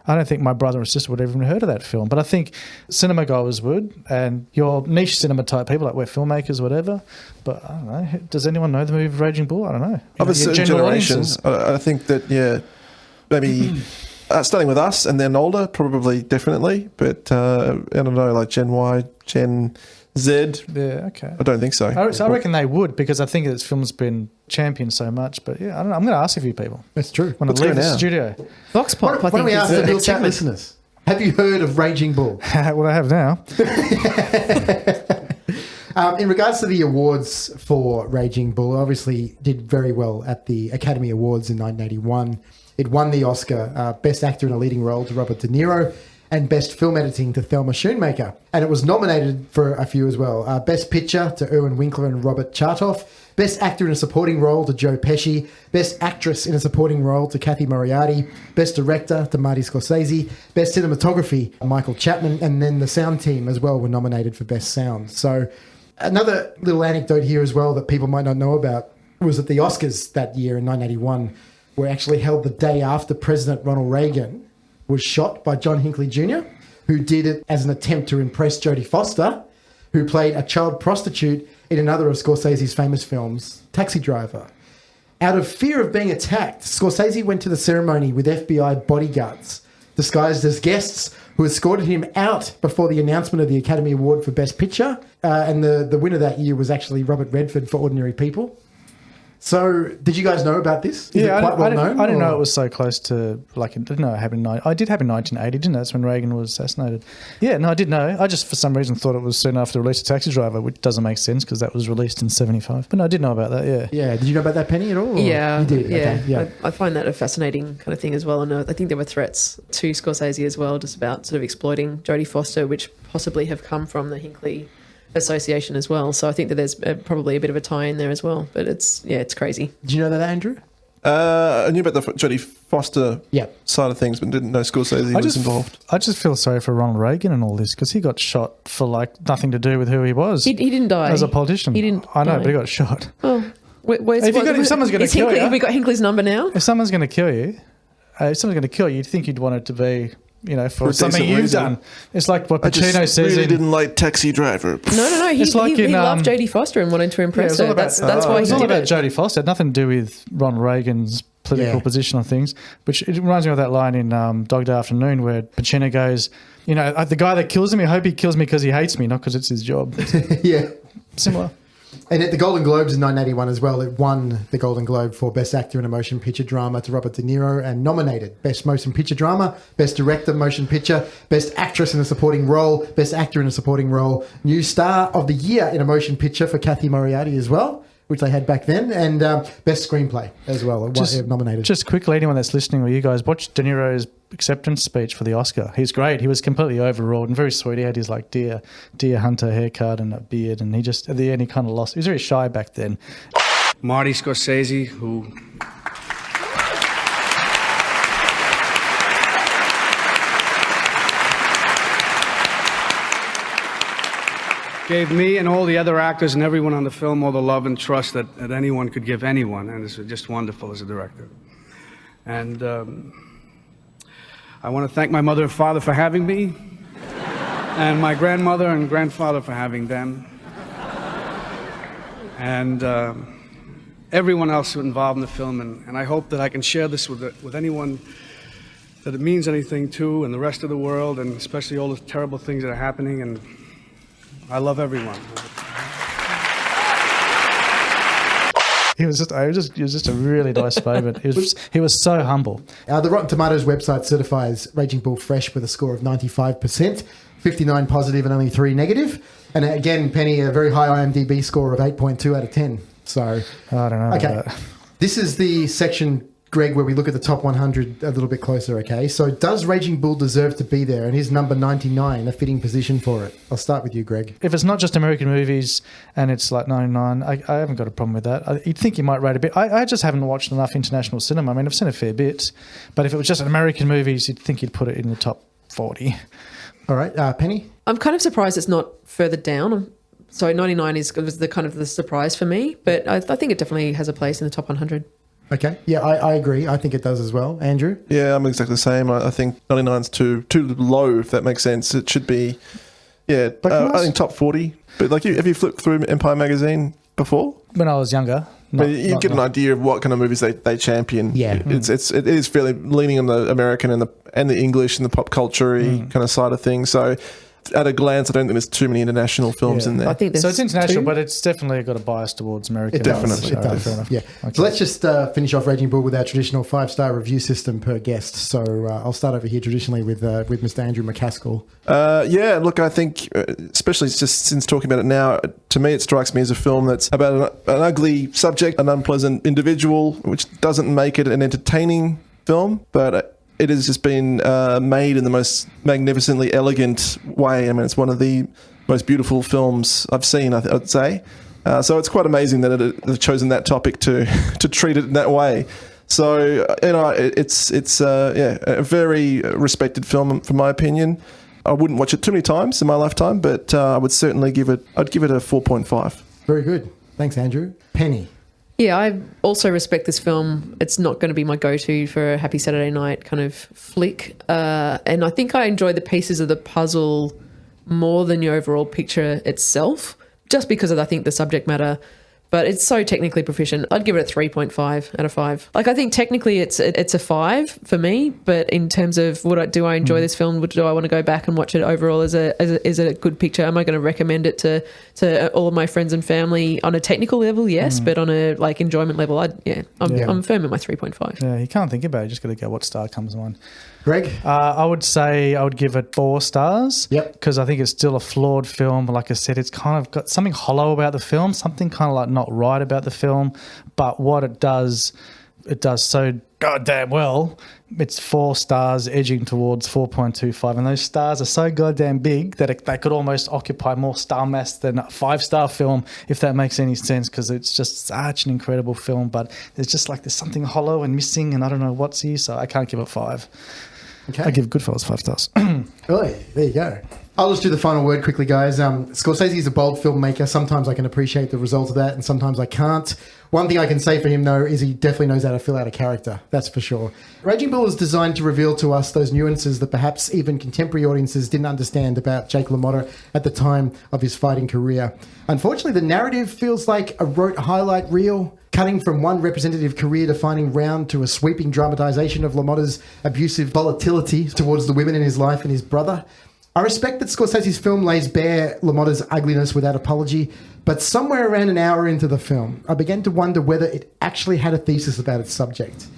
I don't think my brother or sister would have even heard of that film, but I think cinema goers would, and your niche cinema type people, like we're filmmakers, whatever. But I don't know. Does anyone know the movie Raging Bull? I don't know. Of a certain generation, I think that, maybe starting with us and then older, probably, definitely. But I don't know, like Gen Y, Gen Z. Yeah, okay. I don't think so. I reckon they would because I think this film's been championed so much. But yeah, I don't know. I'm going to ask a few people. That's true. When I leave the studio. Vox Pop, Why don't we ask the Real Chat listeners? Have you heard of Raging Bull? Well, I have now. In regards to the awards for Raging Bull, obviously did very well at the Academy Awards in 1981. It won the Oscar Best Actor in a Leading Role to Robert De Niro and Best Film Editing to Thelma Schoonmaker. And it was nominated for a few as well. Best Picture to Erwin Winkler and Robert Chartoff. Best Actor in a Supporting Role to Joe Pesci. Best Actress in a Supporting Role to Kathy Moriarty. Best Director to Martin Scorsese. Best Cinematography, Michael Chapman. And then the sound team as well were nominated for Best Sound. So another little anecdote here as well that people might not know about was that the Oscars that year in 1981 were actually held the day after President Ronald Reagan was shot by John Hinckley Jr., who did it as an attempt to impress Jodie Foster, who played a child prostitute in another of Scorsese's famous films, Taxi Driver. Out of fear of being attacked, Scorsese went to the ceremony with FBI bodyguards, disguised as guests, who escorted him out before the announcement of the Academy Award for Best Picture. And the winner that year was actually Robert Redford for Ordinary People. So, did you guys know about this? Is it quite well known? I didn't know it was so close to, it didn't know it happened I did happen in 1980, didn't it? That's when Reagan was assassinated. Yeah, no, I did know. I just, for some reason, thought it was soon after the release of Taxi Driver, which doesn't make sense because that was released in 75. But no, I did know about that, yeah. Yeah, did you know about that, Penny, at all? Yeah. You did? Yeah. Okay. Yeah. I find that a fascinating kind of thing as well. And I think there were threats to Scorsese as well, just about sort of exploiting Jodie Foster, which possibly have come from the Hinckley association as well. So I think that there's probably a bit of a tie in there as well. But it's crazy. Did you know that, Andrew? I knew about the Jodie Foster side of things, but didn't know Scorsese was involved. I just feel sorry for Ronald Reagan and all this because he got shot for nothing to do with who he was. He didn't die as a politician. He didn't. I know, die. but he got shot. Oh, if someone's going to kill you, have we got Hinckley's number now? If someone's going to kill you, you'd think you'd want it to be, for something you've done. It's like what Pacino says. Really didn't like Taxi Driver. No. He loved Jodie Foster and wanted to impress her. That's why it was all about Jodie Foster. It had nothing to do with Ronald Reagan's political position on things. Which it reminds me of that line in Dog Day Afternoon where Pacino goes, the guy that kills him, I hope he kills me because he hates me, not because it's his job. Yeah. Similar. And at the Golden Globes in 1981 as well, it won the Golden Globe for Best Actor in a Motion Picture Drama to Robert De Niro and nominated Best Motion Picture Drama, Best Director Motion Picture, Best Actress in a Supporting Role, Best Actor in a Supporting Role, New Star of the Year in a Motion Picture for Kathy Moriarty as well, which they had back then, and Best Screenplay as well, nominated. Just quickly, anyone that's listening or you guys, watch De Niro's acceptance speech for the Oscar. He's great. He was completely overawed and very sweet. He had his deer hunter haircut and a beard, and he just, at the end, he kind of lost. He was very shy back then. Marty Scorsese, who gave me and all the other actors and everyone on the film all the love and trust that anyone could give anyone, and it's just wonderful as a director. And I want to thank my mother and father for having me, and my grandmother and grandfather for having them, and everyone else who involved in the film. And I hope that I can share this with anyone that it means anything to, and the rest of the world, and especially all the terrible things that are happening. And I love everyone. He was just a really nice moment. He was so humble. The Rotten Tomatoes website certifies Raging Bull fresh with a score of 95%, 59 positive and only 3 negative. And again, Penny, a very high IMDb score of 8.2 out of 10. So I don't know. Okay, about that. This is the section, Greg, where we look at the top 100 a little bit closer, okay? So does Raging Bull deserve to be there? And is number 99 a fitting position for it? I'll start with you, Greg. If it's not just American movies and it's like 99, I haven't got a problem with that. You'd think you might rate a bit. I just haven't watched enough international cinema. I mean, I've seen a fair bit. But if it was just American movies, you'd think you'd put it in the top 40. All right, Penny? I'm kind of surprised it's not further down. So 99 was the kind of the surprise for me. But I think it definitely has a place in the top 100. Okay. Yeah, I agree. I think it does as well. Andrew? Yeah, I'm exactly the same. I think 99's too low, if that makes sense. It should be, I think top 40. But have you flipped through Empire magazine before? When I was younger. You get an idea of what kind of movies they champion. Yeah. It is fairly leaning on the American and the English and the pop culture kind of side of things. So at a glance, I don't think there's too many international films in there. I think so it's international, but it's definitely got a bias towards American. It does. Definitely. It does. Fair enough. Yeah. Okay. So let's just finish off Raging Bull with our traditional 5-star review system per guest. So I'll start over here traditionally with Mr. Andrew McCaskill. Look, I think, especially just since talking about it now, to me it strikes me as a film that's about an ugly subject, an unpleasant individual, which doesn't make it an entertaining film, but it has just been made in the most magnificently elegant way. I mean, it's one of the most beautiful films I've seen, I'd say. So it's quite amazing that they've chosen that topic to treat it in that way. So, it's a very respected film, from my opinion. I wouldn't watch it too many times in my lifetime, but I would certainly give it a 4.5. Very good. Thanks, Andrew. Penny? Yeah, I also respect this film. It's not going to be my go-to for a happy Saturday night kind of flick. And I think I enjoy the pieces of the puzzle more than the overall picture itself, just because of, I think, the subject matter. But it's so technically proficient. I'd give it a 3.5 out of 5. I think technically it's a 5 for me, but in terms of do I enjoy this film? Do I want to go back and watch it overall as a good picture? Am I going to recommend it to all of my friends and family on a technical level? Yes, but on a enjoyment level, I'm firm at my 3.5. Yeah, you can't think about it. You just got to go what star comes on. Greg? I would say I would give it 4 stars. Yep. Because I think it's still a flawed film. Like I said, it's kind of got something hollow about the film, something kind of like not right about the film. But what it does so goddamn well. It's 4 stars edging towards 4.25. And those stars are so goddamn big that they could almost occupy more star mass than a 5-star film, if that makes any sense, because it's just such an incredible film. But there's something hollow and missing, and I don't know what's here, so I can't give it 5. Okay. I give Goodfellas 5 stars. Really? There you go. I'll just do the final word quickly, guys. Scorsese is a bold filmmaker. Sometimes I can appreciate the result of that, and sometimes I can't. One thing I can say for him, though, is he definitely knows how to fill out a character. That's for sure. Raging Bull is designed to reveal to us those nuances that perhaps even contemporary audiences didn't understand about Jake La Motta at the time of his fighting career. Unfortunately, the narrative feels like a rote highlight reel, cutting from one representative career defining round to a sweeping dramatisation of La Motta's abusive volatility towards the women in his life and his brother. I respect that Scorsese's film lays bare La Motta's ugliness without apology, but somewhere around an hour into the film, I began to wonder whether it actually had a thesis about its subject.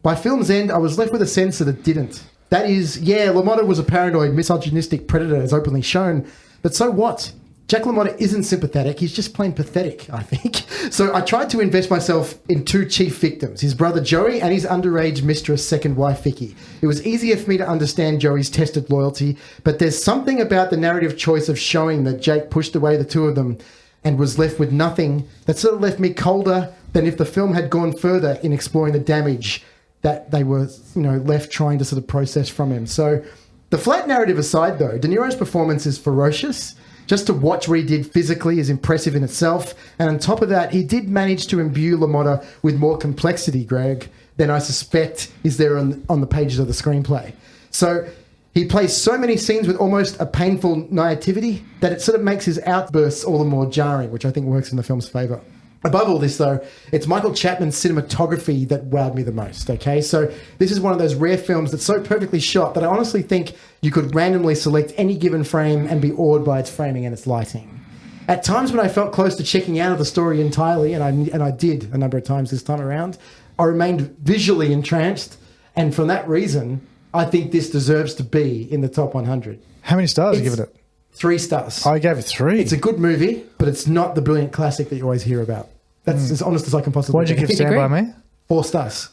By film's end, I was left with a sense that it didn't. That is, yeah, La Motta was a paranoid, misogynistic predator as openly shown, but so what? Jake La Motta isn't sympathetic, he's just plain pathetic, I think. So I tried to invest myself in two chief victims, his brother Joey and his underage mistress, second wife Vicky. It was easier for me to understand Joey's tested loyalty, but there's something about the narrative choice of showing that Jake pushed away the two of them and was left with nothing that sort of left me colder than if the film had gone further in exploring the damage that they were, left trying to sort of process from him. So the flat narrative aside, though, De Niro's performance is ferocious. Just to watch what he did physically is impressive in itself. And on top of that, he did manage to imbue La Motta with more complexity, Greg, than I suspect is there on the pages of the screenplay. So he plays so many scenes with almost a painful naivety that it sort of makes his outbursts all the more jarring, which I think works in the film's favour. Above all this, though, it's Michael Chapman's cinematography that wowed me the most, okay? So this is one of those rare films that's so perfectly shot that I honestly think you could randomly select any given frame and be awed by its framing and its lighting. At times when I felt close to checking out of the story entirely, and I did a number of times this time around, I remained visually entranced, and for that reason, I think this deserves to be in the top 100. How many stars are you giving it? 3 stars. I gave it 3. It's a good movie, but it's not the brilliant classic that you always hear about. That's as honest as I can possibly be. What did you give Stand By Me? 4 stars.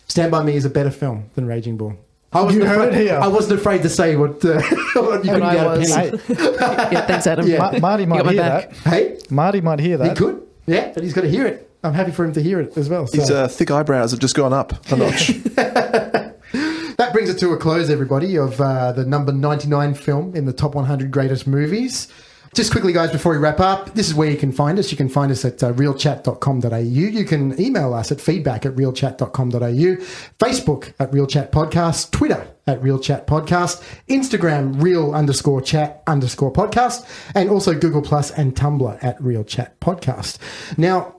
Stand By Me is a better film than Raging Bull. I wasn't afraid to say what you couldn't get out of Penny. Yeah, thanks, Adam. Yeah. Marty might hear that. Hey? Marty might hear that. He could. Yeah, but he's got to hear it. I'm happy for him to hear it as well. So. His thick eyebrows have just gone up a notch. That brings it to a close, everybody, of the number 99 film in the top 100 greatest movies. Just quickly, guys, before we wrap up, this is where you can find us. You can find us at realchat.com.au. You can email us at feedback@realchat.com.au, Facebook at realchat podcast, Twitter at realchat podcast, Instagram real_chat_podcast, and also Google Plus and Tumblr at realchat podcast. Now,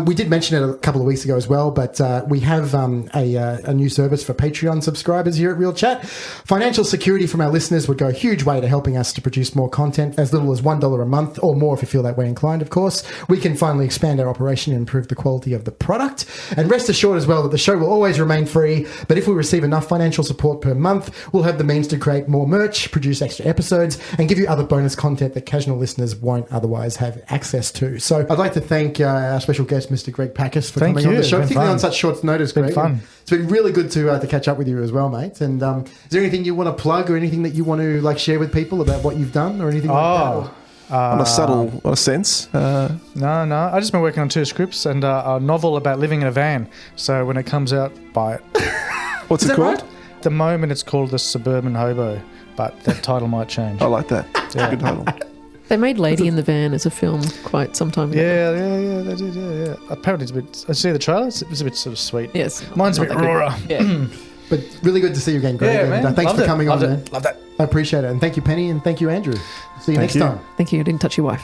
we did mention it a couple of weeks ago as well, but we have a new service for Patreon subscribers here at Real Chat. Financial security from our listeners would go a huge way to helping us to produce more content, as little as $1 a month, or more if you feel that way inclined, of course. We can finally expand our operation and improve the quality of the product. And rest assured as well that the show will always remain free, but if we receive enough financial support per month, we'll have the means to create more merch, produce extra episodes, and give you other bonus content that casual listeners won't otherwise have access to. So I'd like to thank our special guest, Mr. Greg Pakis, for coming on the show, particularly on such short notice, Greg. It's been fun. It's been really good to catch up with you as well, mate. And is there anything you want to plug or anything that you want to share with people about what you've done or anything like that? On a sense. No. I've just been working on 2 scripts and a novel about living in a van. So when it comes out, buy it. What's it called? Right? At the moment, it's called The Suburban Hobo, but that title might change. I like that. Yeah. Good title. They made Lady in the Van as a film quite some time ago. Yeah, they did, yeah. Apparently it's a bit... I see the trailer, it's a bit sort of sweet. Yes. Mine's a bit rawer. Yeah. But really good to see you again, Greg. Yeah, man. Thanks for coming on, man. Love that. I appreciate it. And thank you, Penny, and thank you, Andrew. See you next time. Thank you. I didn't touch your wife.